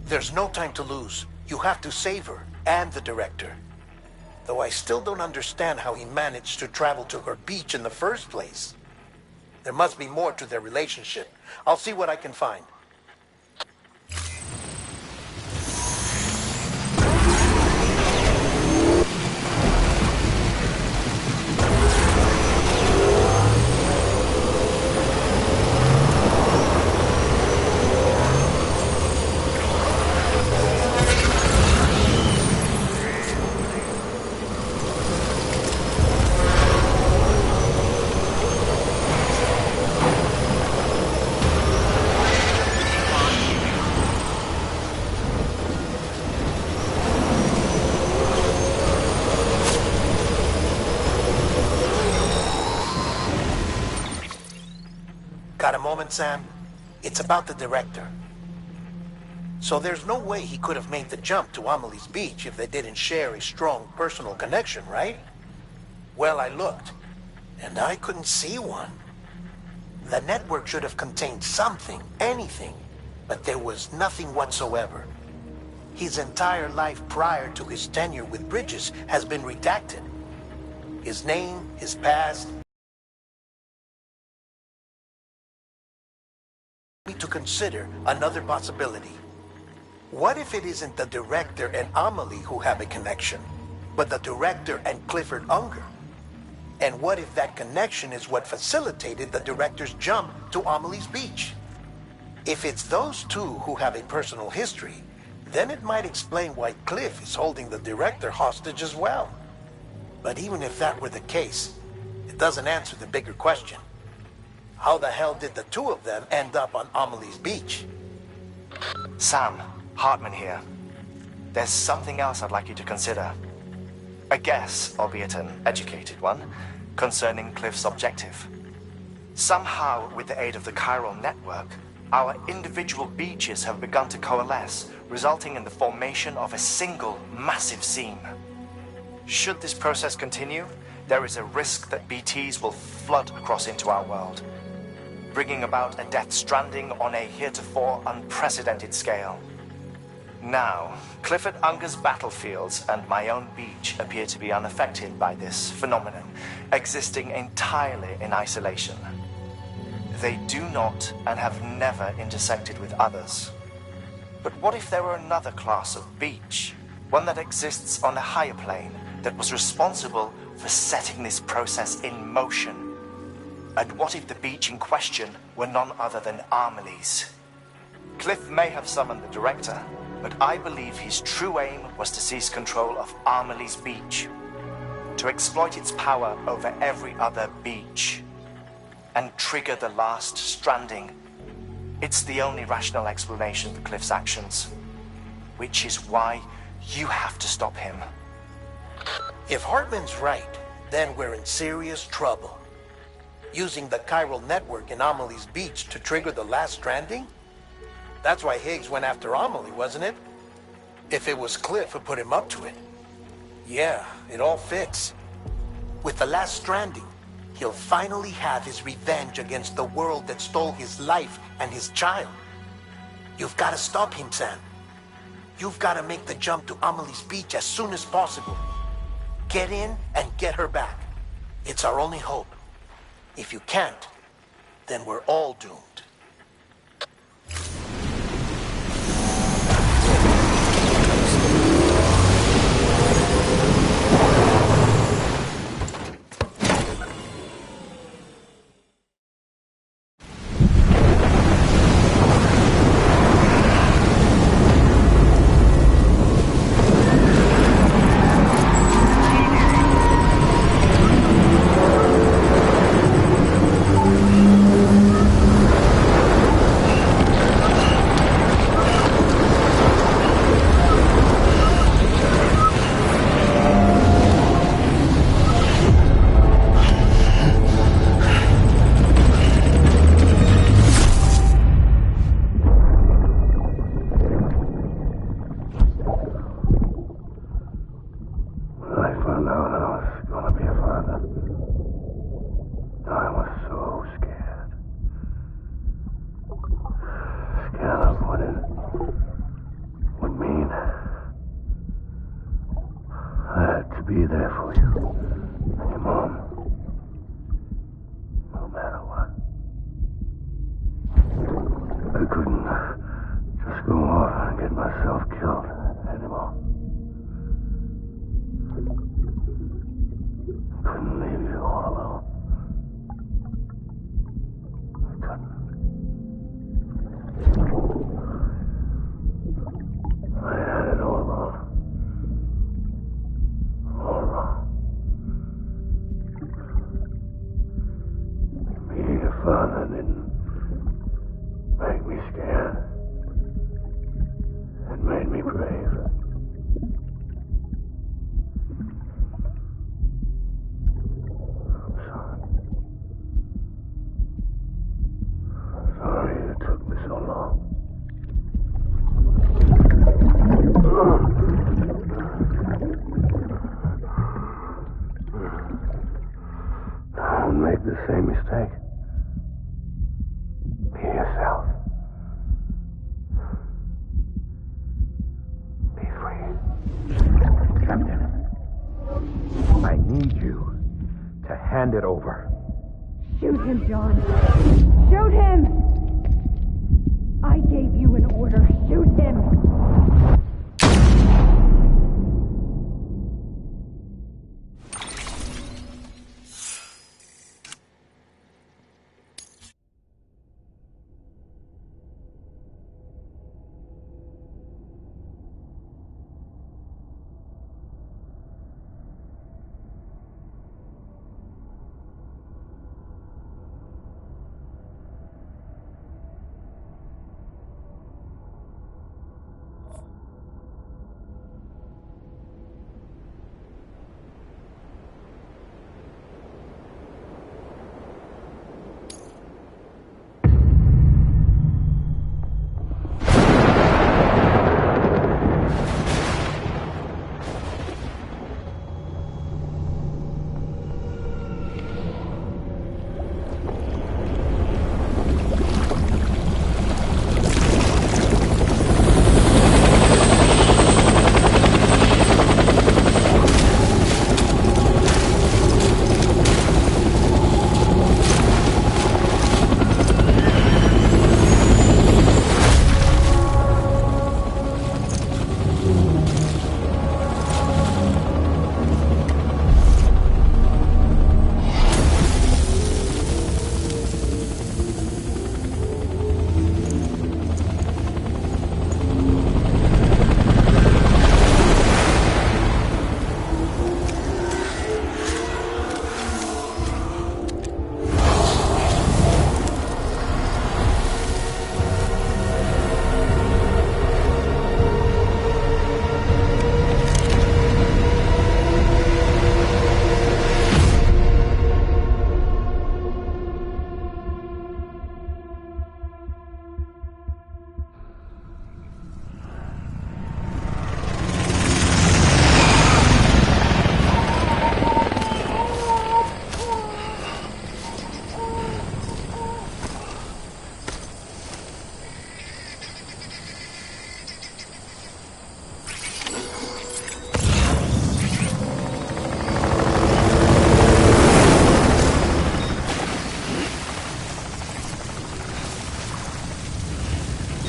S11: There's no time to lose. You have to save her and the director. Though I still don't understand how he managed to travel to her beach in the first place. There must be more to their relationship. I'll see what I can find. Got a moment, Sam? It's about the director. So there's no way he could have made the jump to Amelie's beach if they didn't share a strong personal connection, right? Well, I looked, and I couldn't see one. The network should have contained something, anything, but there was nothing whatsoever. His entire life prior to his tenure with Bridges has been redacted. His name, his past, to consider another possibility. What if it isn't the director and Amelie who have a connection, but the director and Clifford Unger? And what if that connection is what facilitated the director's jump to Amelie's beach? If it's those two who have a personal history, then it might explain why Cliff is holding the director hostage as well. But even if that were the case, it doesn't answer the bigger question. How the hell did the two of them end up on Amelie's beach?
S12: Sam, Hartman here. There's something else I'd like you to consider. A guess, albeit an educated one, concerning Cliff's objective. Somehow, with the aid of the chiral network, our individual beaches have begun to coalesce, resulting in the formation of a single massive seam. Should this process continue, there is a risk that BTs will flood across into our world, bringing about a death stranding on a heretofore unprecedented scale. Now, Clifford Unger's battlefields and my own beach appear to be unaffected by this phenomenon, existing entirely in isolation. They do not and have never intersected with others. But what if there were another class of beach, one that exists on a higher plane, that was responsible for setting this process in motion? And what if the beach in question were none other than Amelie's? Cliff may have summoned the director, but I believe his true aim was to seize control of Amelie's beach, to exploit its power over every other beach, and trigger the last Stranding. It's the only rational explanation for Cliff's actions, which is why you have to stop him.
S11: If Hartman's right, then we're in serious trouble. Using the chiral network in Amelie's beach to trigger the last Stranding? That's why Higgs went after Amelie, wasn't it? If it was Cliff who put him up to it. Yeah, it all fits. With the last Stranding, he'll finally have his revenge against the world that stole his life and his child. You've got to stop him, Sam. You've got to make the jump to Amelie's beach as soon as possible. Get in and get her back. It's our only hope. If you can't, then we're all doomed.
S10: Be there for you. And your mom. No matter what. I couldn't just go off and get myself killed anymore. Couldn't leave you all alone. I couldn't. I had it all wrong. Being a father didn't make me scared. It made me brave. I'm sorry. I'm sorry it took me so long. Don't make the same mistake. Be yourself. Be free.
S9: Captain, I need you to hand it over.
S15: Shoot him, John. Shoot him! I gave you an order. Shoot him!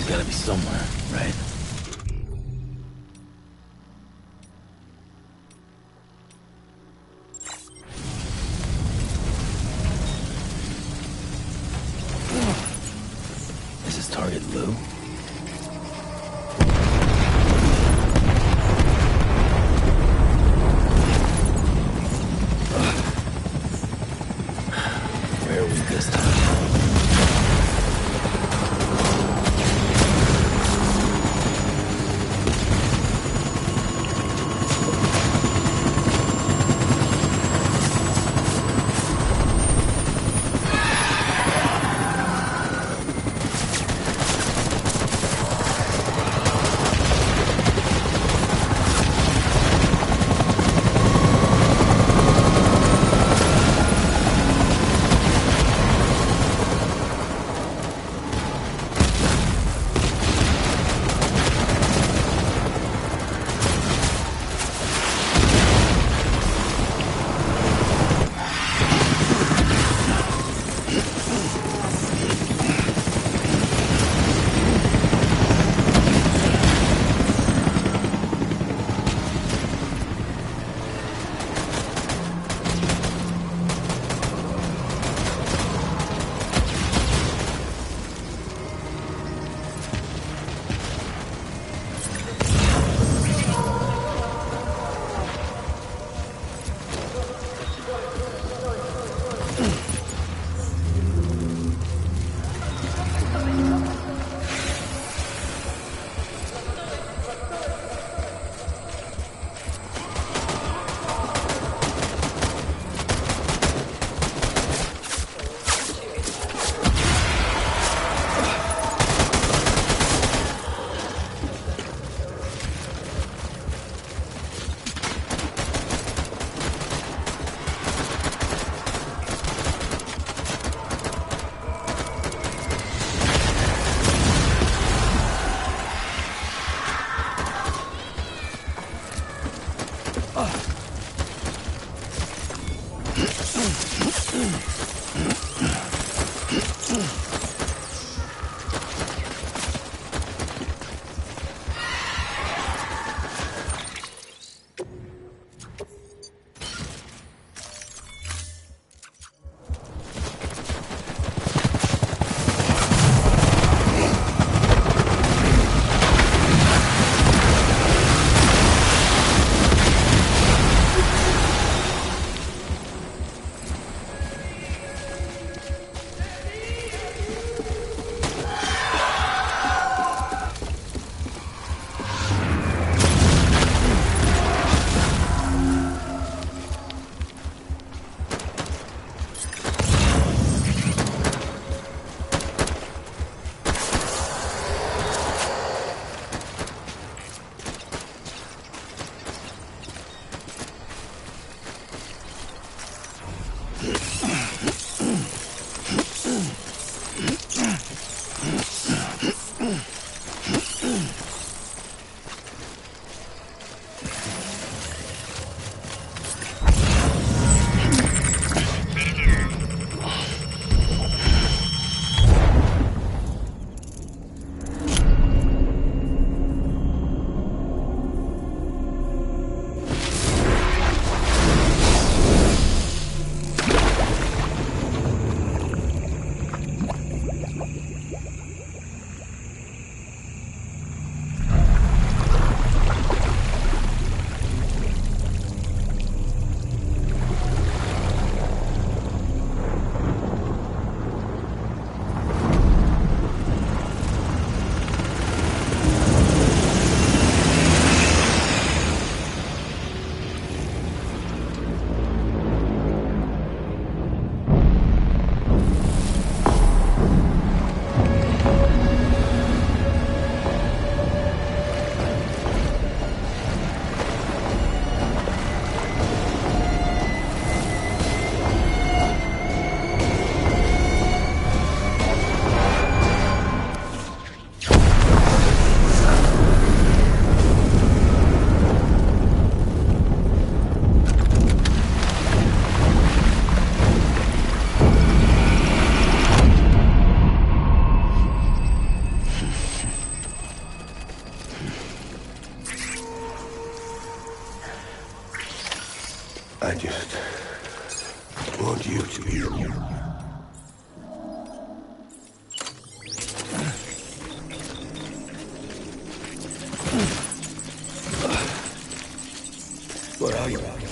S5: He's gotta be somewhere, right? Is his target Lou? Where are we this time?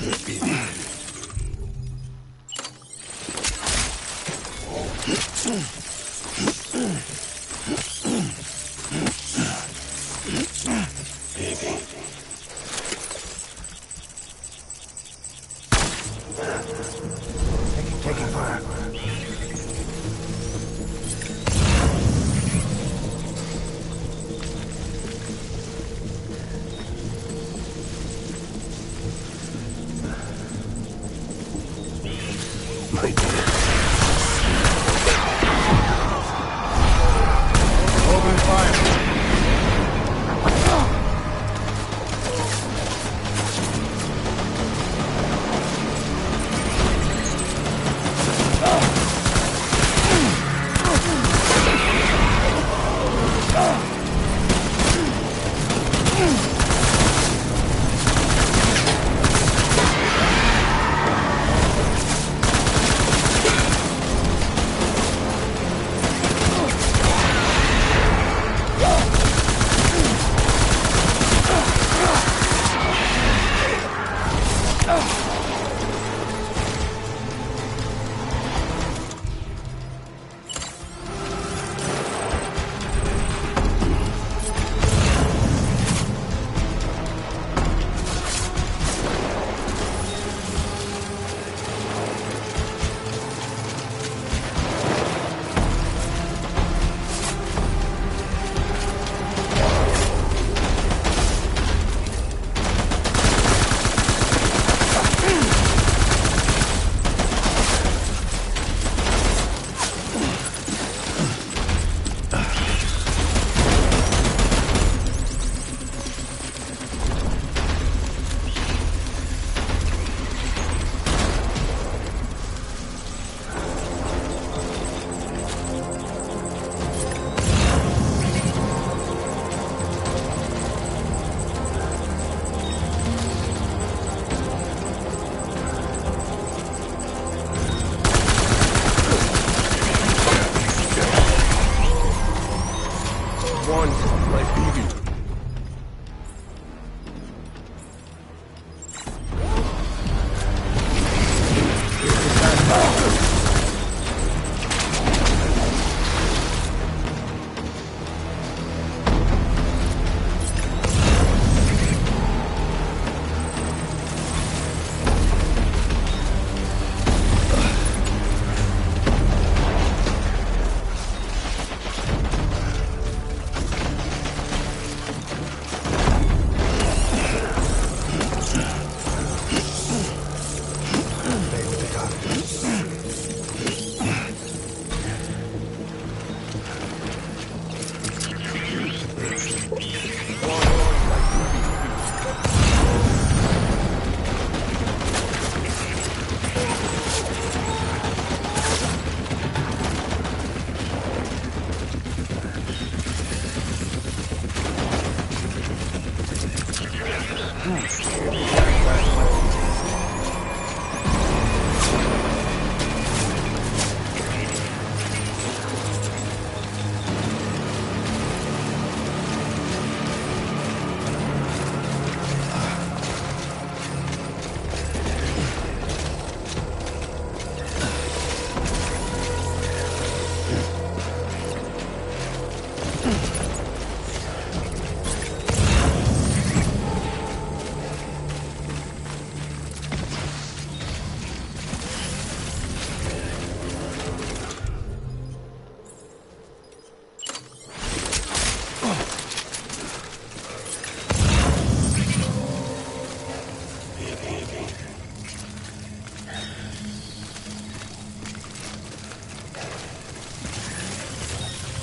S12: Taking fire.
S11: Open fire.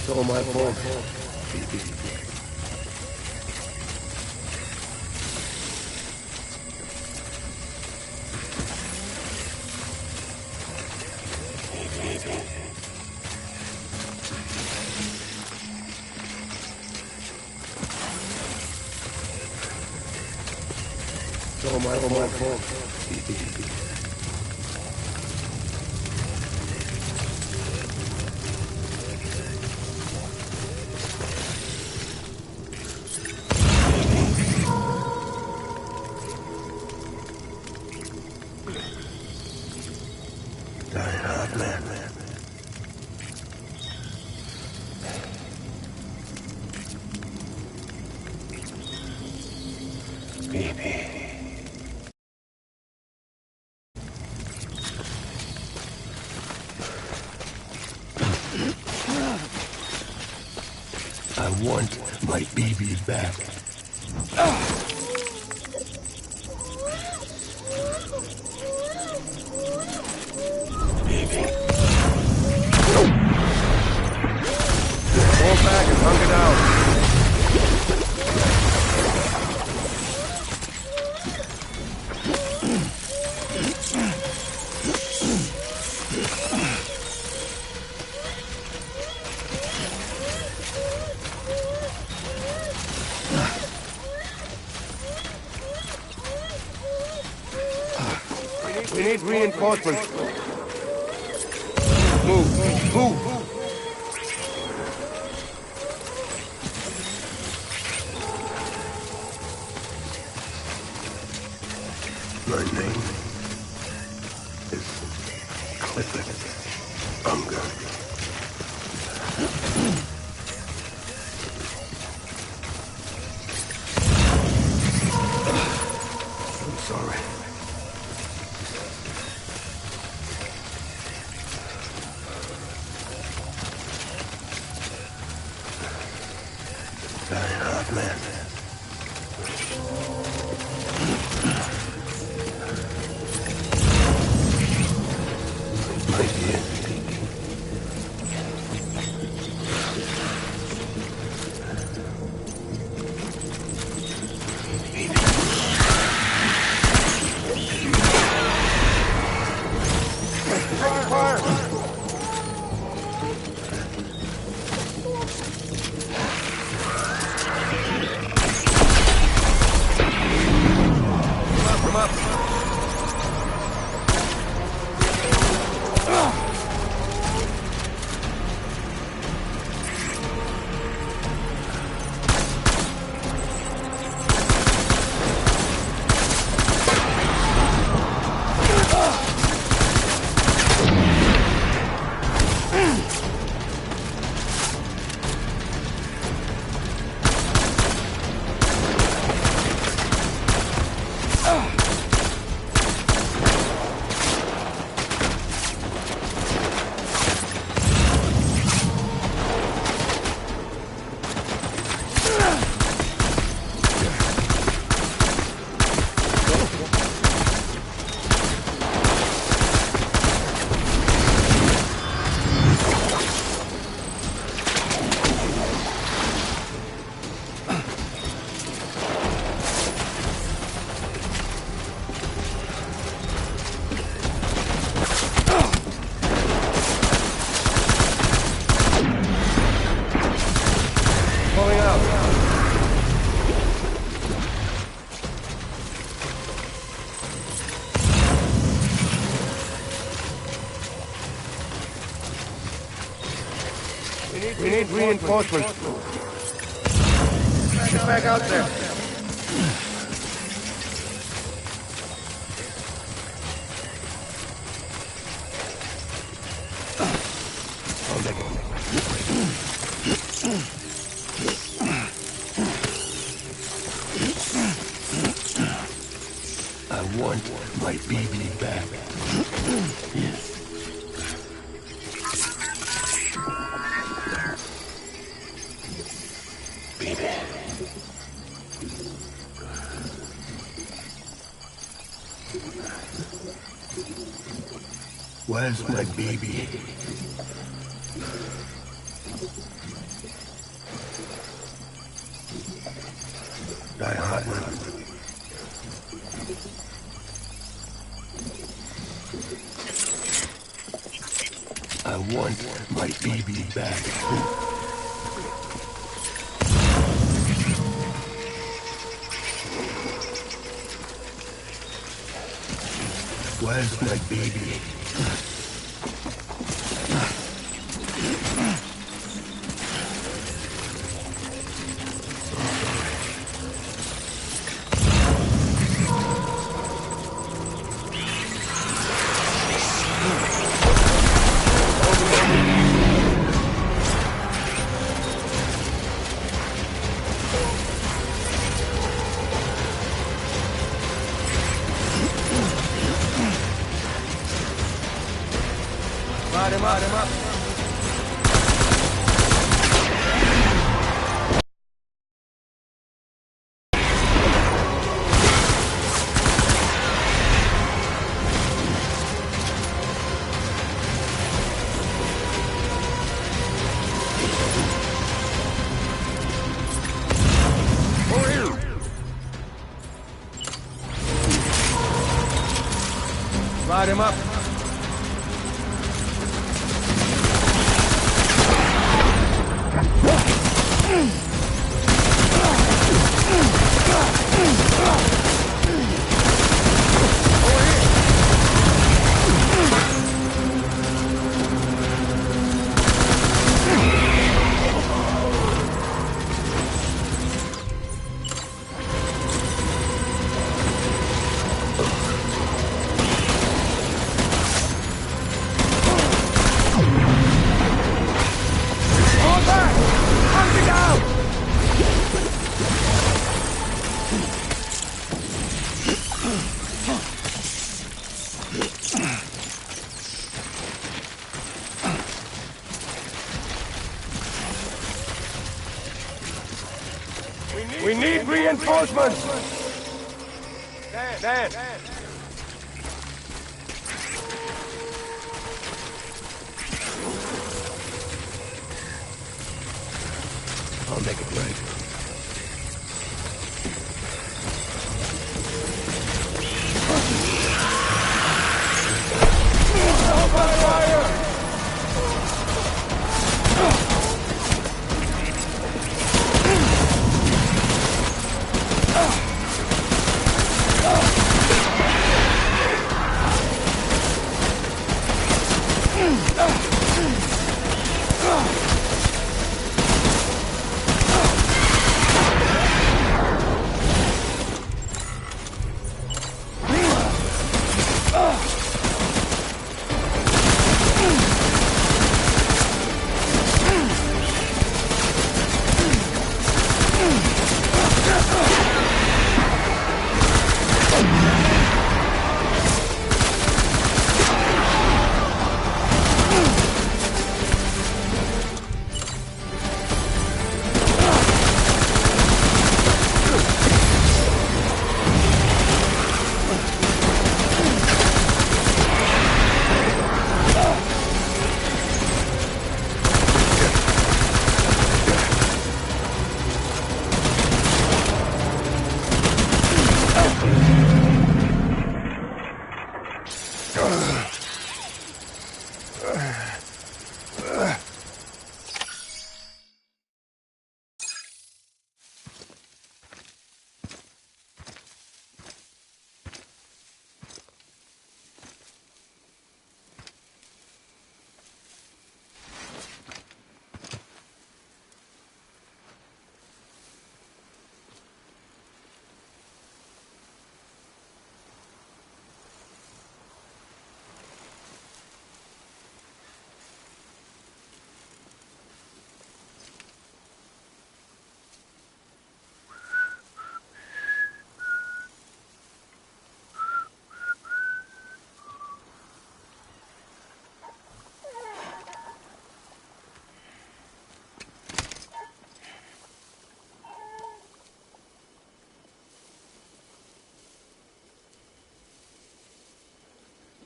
S7: It's all my fault. It's all my fault.
S10: I want my baby back. Baby.
S7: Fall back and hug it out. We need reinforcements. Move.
S10: My name is Clifford Unger. I'm sorry. Very hard man. My dear.
S7: We need reinforcements. Get back out there.
S10: I want my baby back. Yes. Baby. Where's my baby? Die Hartman. I want my baby back. Where's my baby?
S7: Light him up. Light him up.
S8: We need reinforcements! Dan!
S10: I'll make it right.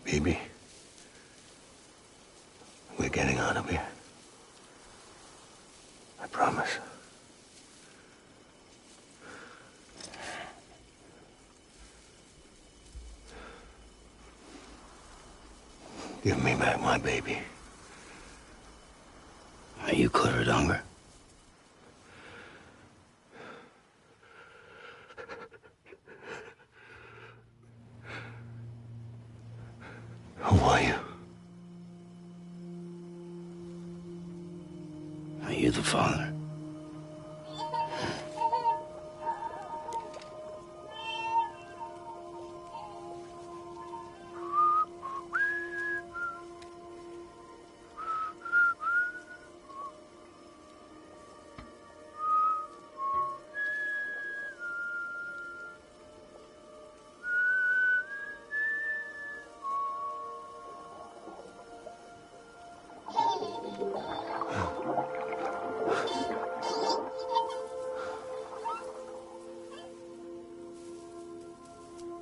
S10: Baby, we're getting out of here. I promise. Give me back my baby.
S5: Are you clear, Donger?
S10: Who are you?
S5: Are you the father?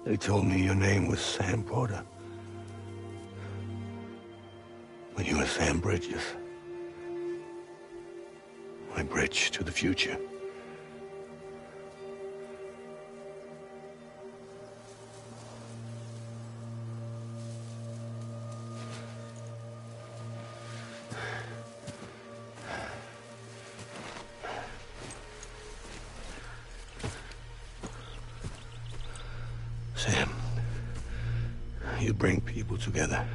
S10: They told me your name was Sam Porter. But you were Sam Bridges. My bridge to the future. bring people together.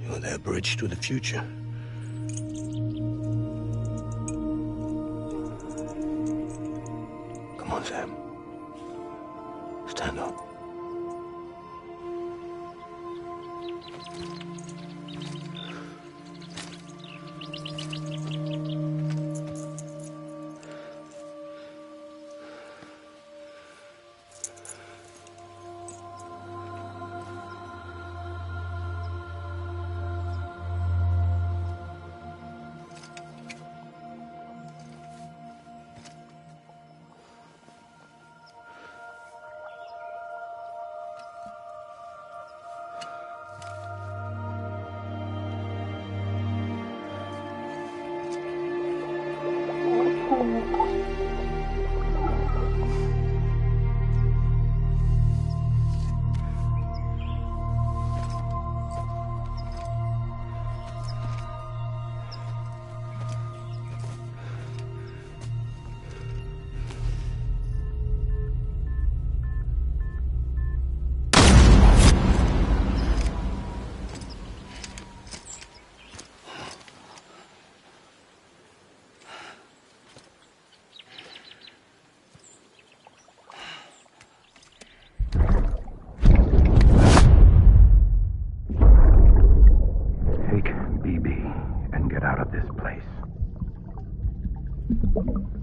S10: You're their bridge to the future. Come on, Sam. Stand up.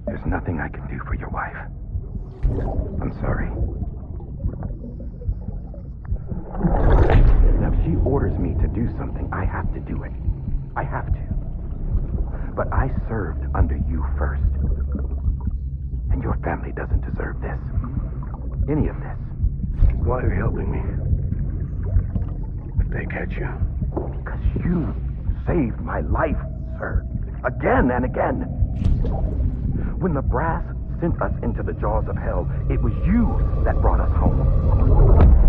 S9: There's nothing I can do for your wife. I'm sorry. Now, if she orders me to do something, I have to do it. I have to. But I served under you first. And your family doesn't deserve this. Any of this.
S10: Why are you helping me? If they catch you.
S9: Because you saved my life, sir. Again and again. When the brass sent us into the jaws of hell, it was you that brought us home.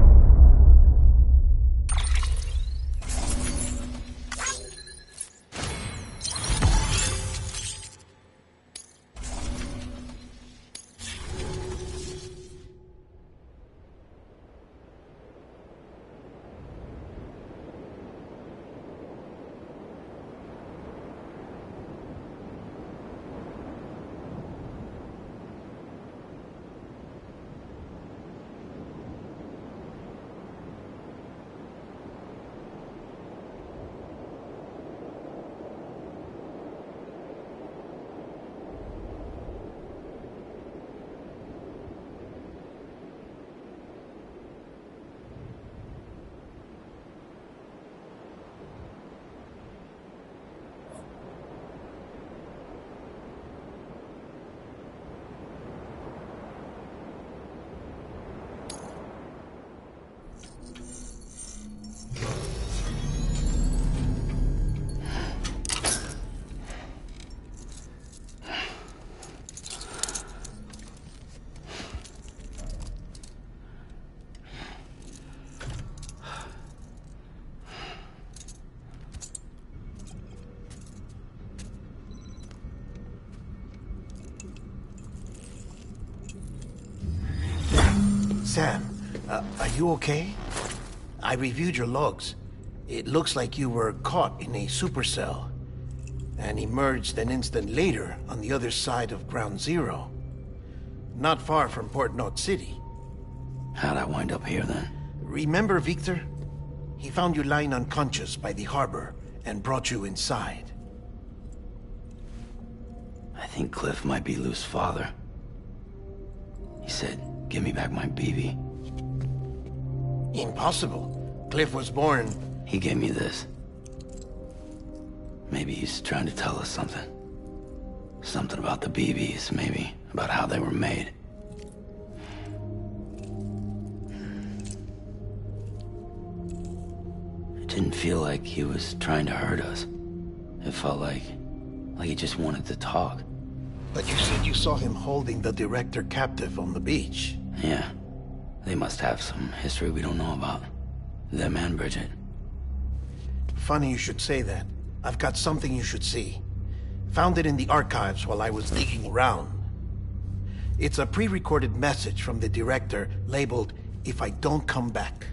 S11: Sam, are you okay? I reviewed your logs. It looks like you were caught in a supercell and emerged an instant later on the other side of Ground Zero. Not far from Port Knot City.
S5: How'd I wind up here then?
S11: Remember Victor? He found you lying unconscious by the harbor and brought you inside.
S5: I think Cliff might be Lou's father. He said, "Give me back my BB."
S11: Impossible. Cliff was born...
S5: He gave me this. Maybe he's trying to tell us something. Something about the BBs, maybe. About how they were made. It didn't feel like he was trying to hurt us. It felt like he just wanted to talk.
S11: But you said you saw him holding the director captive on the beach.
S5: Yeah. They must have some history we don't know about. Them and Bridget.
S11: Funny you should say that. I've got something you should see. Found it in the archives while I was digging around. It's a pre-recorded message from the director labeled if I don't come back.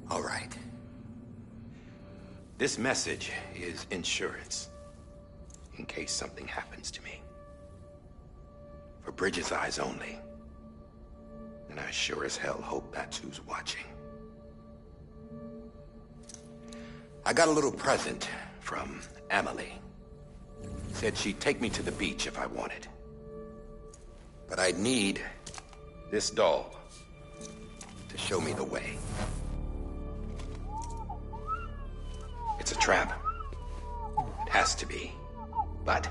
S16: All right. This message is insurance, in case something happens to me. For Bridget's eyes only. And I sure as hell hope that's who's watching. I got a little present from Emily. Said she'd take me to the beach if I wanted. But I'd need this doll to show me the way. It's a trap. It has to be. But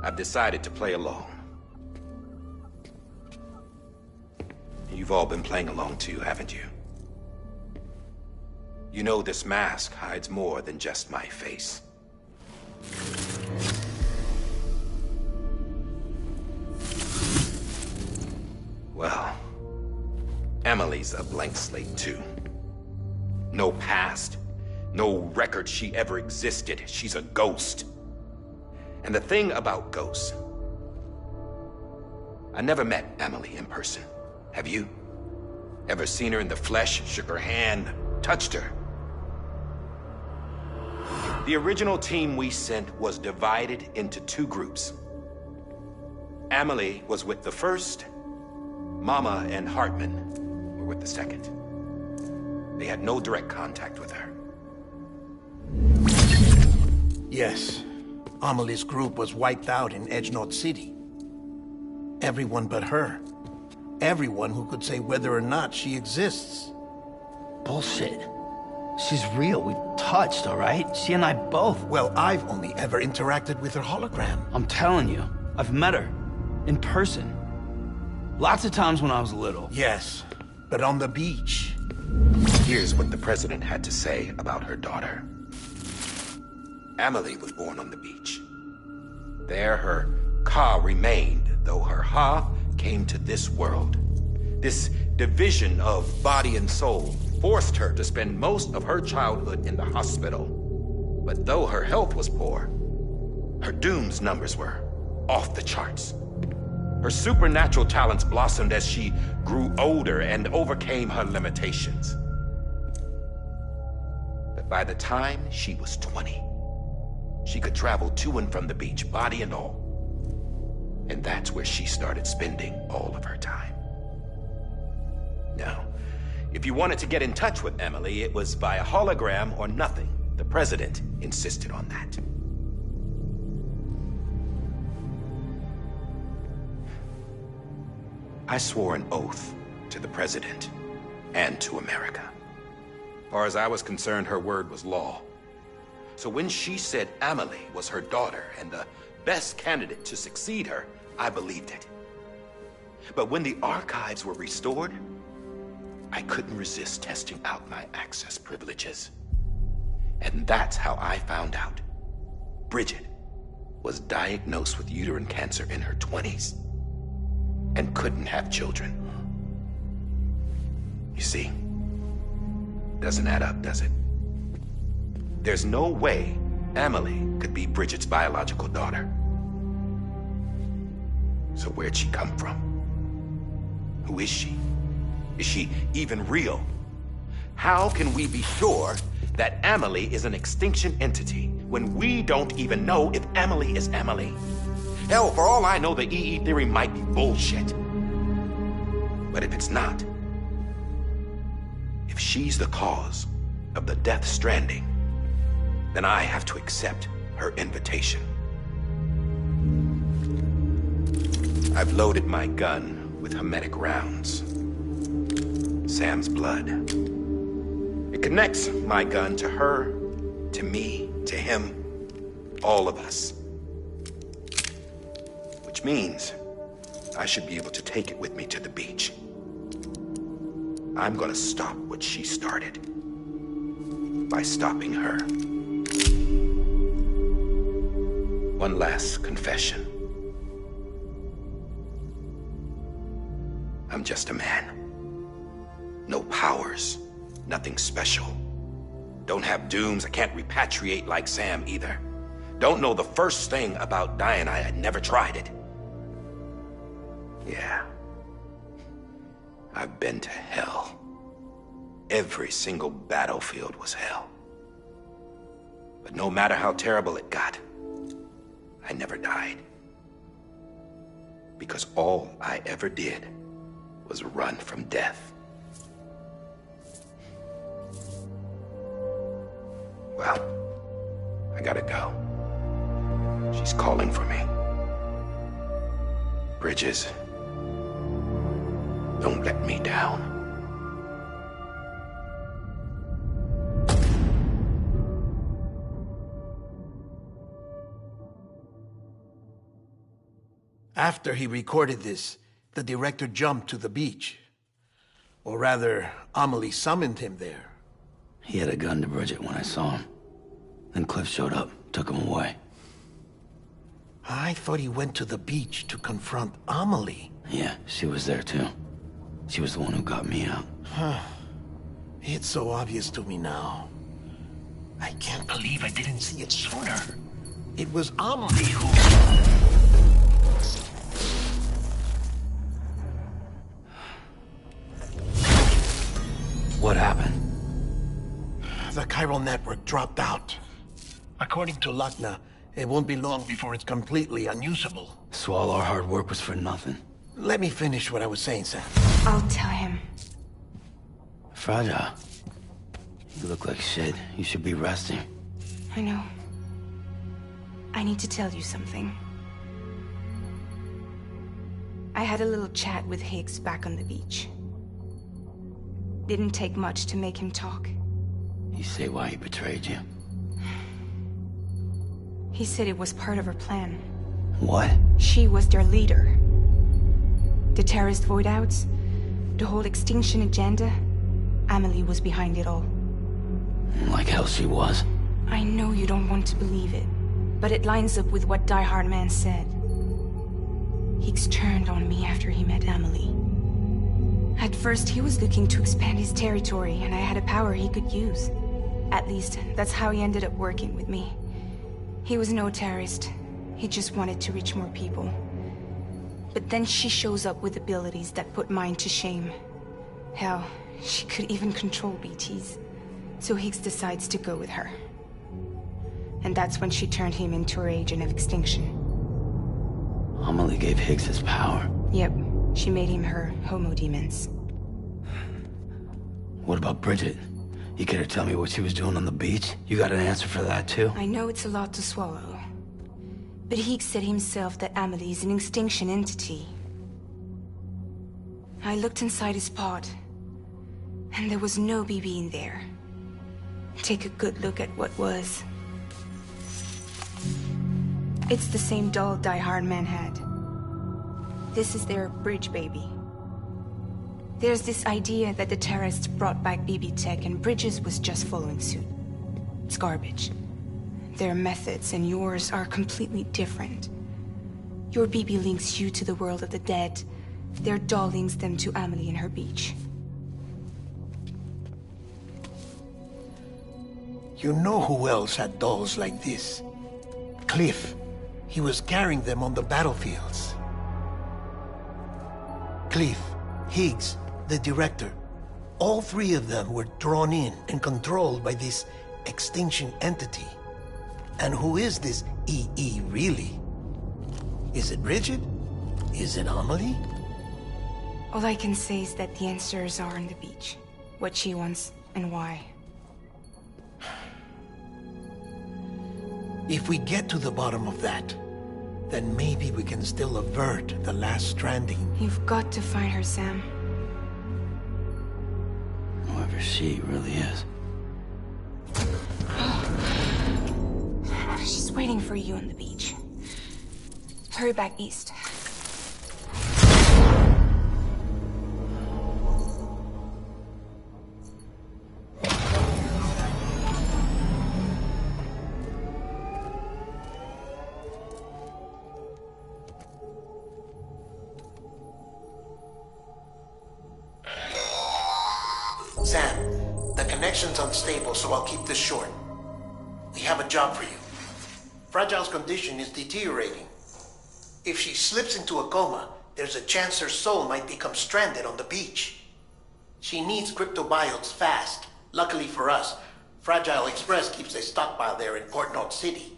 S16: I've decided to play along. You've all been playing along too, haven't you? You know this mask hides more than just my face. Well, Emily's a blank slate too. No past, no record she ever existed. She's a ghost. And the thing about ghosts, I never met Emily in person. Have you? Ever seen her in the flesh, shook her hand, touched her? The original team we sent was divided into two groups. Emily was with the first. Mama and Hartman were with the second. They had no direct contact with her.
S11: Yes. Amelie's group was wiped out in Edgenorth City. Everyone but her. Everyone who could say whether or not she exists.
S5: Bullshit. She's real. We've touched, all right? She and I both.
S11: Well, I've only ever interacted with her hologram.
S5: I'm telling you, I've met her. In person. Lots of times when I was little.
S11: Yes, but on the beach.
S16: Here's what the president had to say about her daughter. Emily was born on the beach. There her Ka remained, though her Ha came to this world. This division of body and soul forced her to spend most of her childhood in the hospital. But though her health was poor, her Doom's numbers were off the charts. Her supernatural talents blossomed as she grew older and overcame her limitations. But by the time she was 20, she could travel to and from the beach, body and all. And that's where she started spending all of her time. Now, if you wanted to get in touch with Emily, it was via hologram or nothing. The president insisted on that. I swore an oath to the president and to America. As far as I was concerned, her word was law. So when she said Emily was her daughter and the best candidate to succeed her, I believed it. But when the archives were restored, I couldn't resist testing out my access privileges. And that's how I found out Bridget was diagnosed with uterine cancer in her 20s and couldn't have children. You see, doesn't add up, does it? There's no way Emily could be Bridget's biological daughter. So where'd she come from? Who is she? Is she even real? How can we be sure that Emily is an extinction entity when we don't even know if Emily is Emily? Hell, for all I know, the EE theory might be bullshit. But if it's not, if she's the cause of the death stranding, then I have to accept her invitation. I've loaded my gun with hermetic rounds. Sam's blood. It connects my gun to her, to me, to him, all of us. Which means I should be able to take it with me to the beach. I'm gonna stop what she started by stopping her. One last confession. I'm just a man. No powers, nothing special. Don't have dooms, I can't repatriate like Sam either. Don't know the first thing about dying, I had never tried it. Yeah. I've been to hell. Every single battlefield was hell. But no matter how terrible it got, I never died. Because all I ever did was run from death. Well, I gotta go. She's calling for me. Bridges, don't let me down.
S11: After he recorded this, the director jumped to the beach. Or rather, Amelie summoned him there.
S5: He had a gun to Bridget when I saw him. Then Cliff showed up, took him away.
S11: I thought he went to the beach to confront Amelie.
S5: Yeah, she was there too. She was the one who got me out.
S11: It's so obvious to me now. I can't believe I didn't see it sooner. It was Amelie who...
S5: What happened?
S11: The chiral network dropped out. According to Lakna, it won't be long before it's completely unusable.
S5: So all our hard work was for nothing.
S11: Let me finish what I was saying, Sam.
S4: I'll tell him.
S5: Fragile. You look like shit. You should be resting.
S4: I know. I need to tell you something. I had a little chat with Higgs back on the beach. Didn't take much to make him talk.
S5: You say why he betrayed you?
S4: He said it was part of her plan.
S5: What?
S4: She was their leader. The terrorist voidouts, the whole extinction agenda, Amelie was behind it all.
S5: Like hell she was.
S4: I know you don't want to believe it, but it lines up with what Die Hard Man said. Higgs turned on me after he met Amelie. At first, he was looking to expand his territory, and I had a power he could use. At least, that's how he ended up working with me. He was no terrorist. He just wanted to reach more people. But then she shows up with abilities that put mine to shame. Hell, she could even control BTs. So Higgs decides to go with her. And that's when she turned him into her agent of extinction.
S5: Amelie gave Higgs his power.
S4: Yep. She made him her homo demons.
S5: What about Bridget? You care to tell me what she was doing on the beach? You got an answer for that too?
S4: I know it's a lot to swallow. But Higgs said himself that Amelie is an extinction entity. I looked inside his pod, and there was no BB in there. Take a good look at what was. It's the same doll Die Hard Man had. This is their bridge baby. There's this idea that the terrorists brought back BB tech and Bridges was just following suit. It's garbage. Their methods and yours are completely different. Your BB links you to the world of the dead. Their doll links them to Amelie and her beach.
S11: You know who else had dolls like this? Cliff. He was carrying them on the battlefields. Cliff, Higgs, the director. All three of them were drawn in and controlled by this extinction entity. And who is this EE really? Is it Bridget? Is it Amelie?
S4: All I can say is that the answers are on the beach. What she wants and why.
S11: If we get to the bottom of that, then maybe we can still avert the last stranding.
S4: You've got to find her, Sam.
S5: Whoever she really is.
S4: She's waiting for you on the beach. Hurry back east.
S11: connection's unstable, so I'll keep this short. We have a job for you. Fragile's condition is deteriorating. If she slips into a coma, there's a chance her soul might become stranded on the beach. She needs cryptobiotes fast. Luckily for us, Fragile Express keeps a stockpile there in Port North City.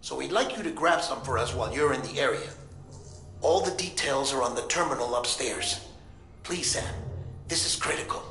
S11: So we'd like you to grab some for us while you're in the area. All the details are on the terminal upstairs. Please, Sam, this is critical.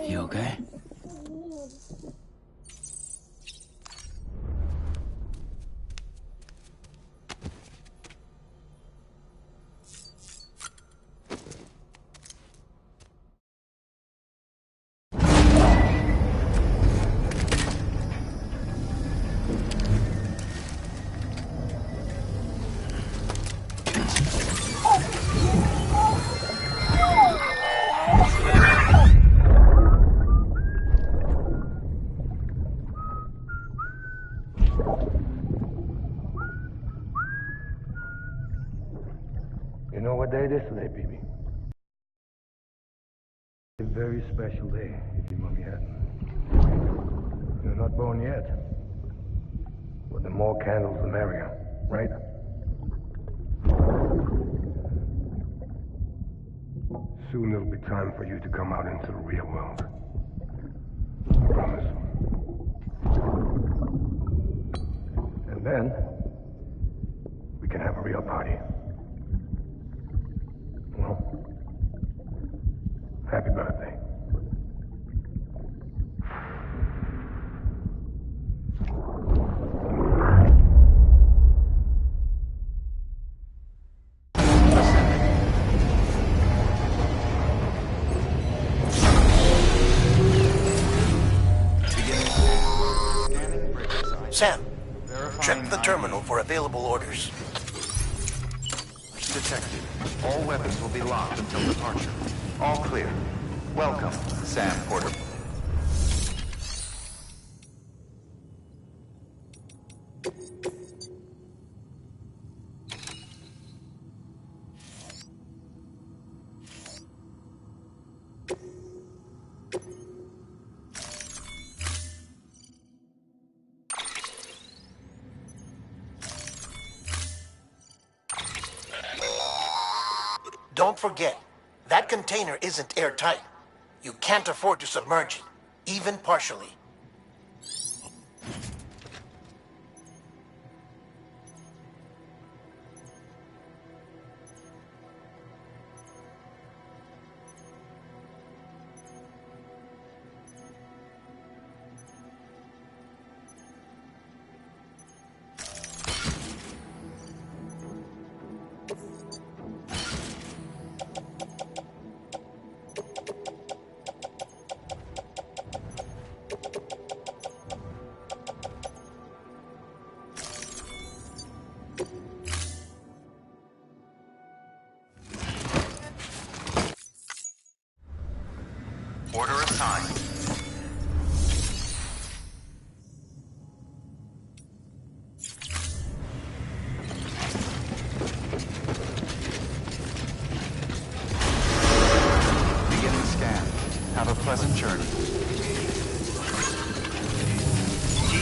S5: You okay?
S10: You know what day it is today, BB? A very special day, if your mommy hadn't. You're not born yet. But the more candles, the merrier, right? Soon it'll be time for you to come out into the real world. I promise. And then, we can have a real party. Well, happy birthday.
S11: Sam, check the terminal for available orders.
S2: Detected. All weapons will be locked until departure. All clear. Welcome, Sam Porter.
S11: Don't forget, that container isn't airtight. You can't afford to submerge it, even partially.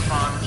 S1: respond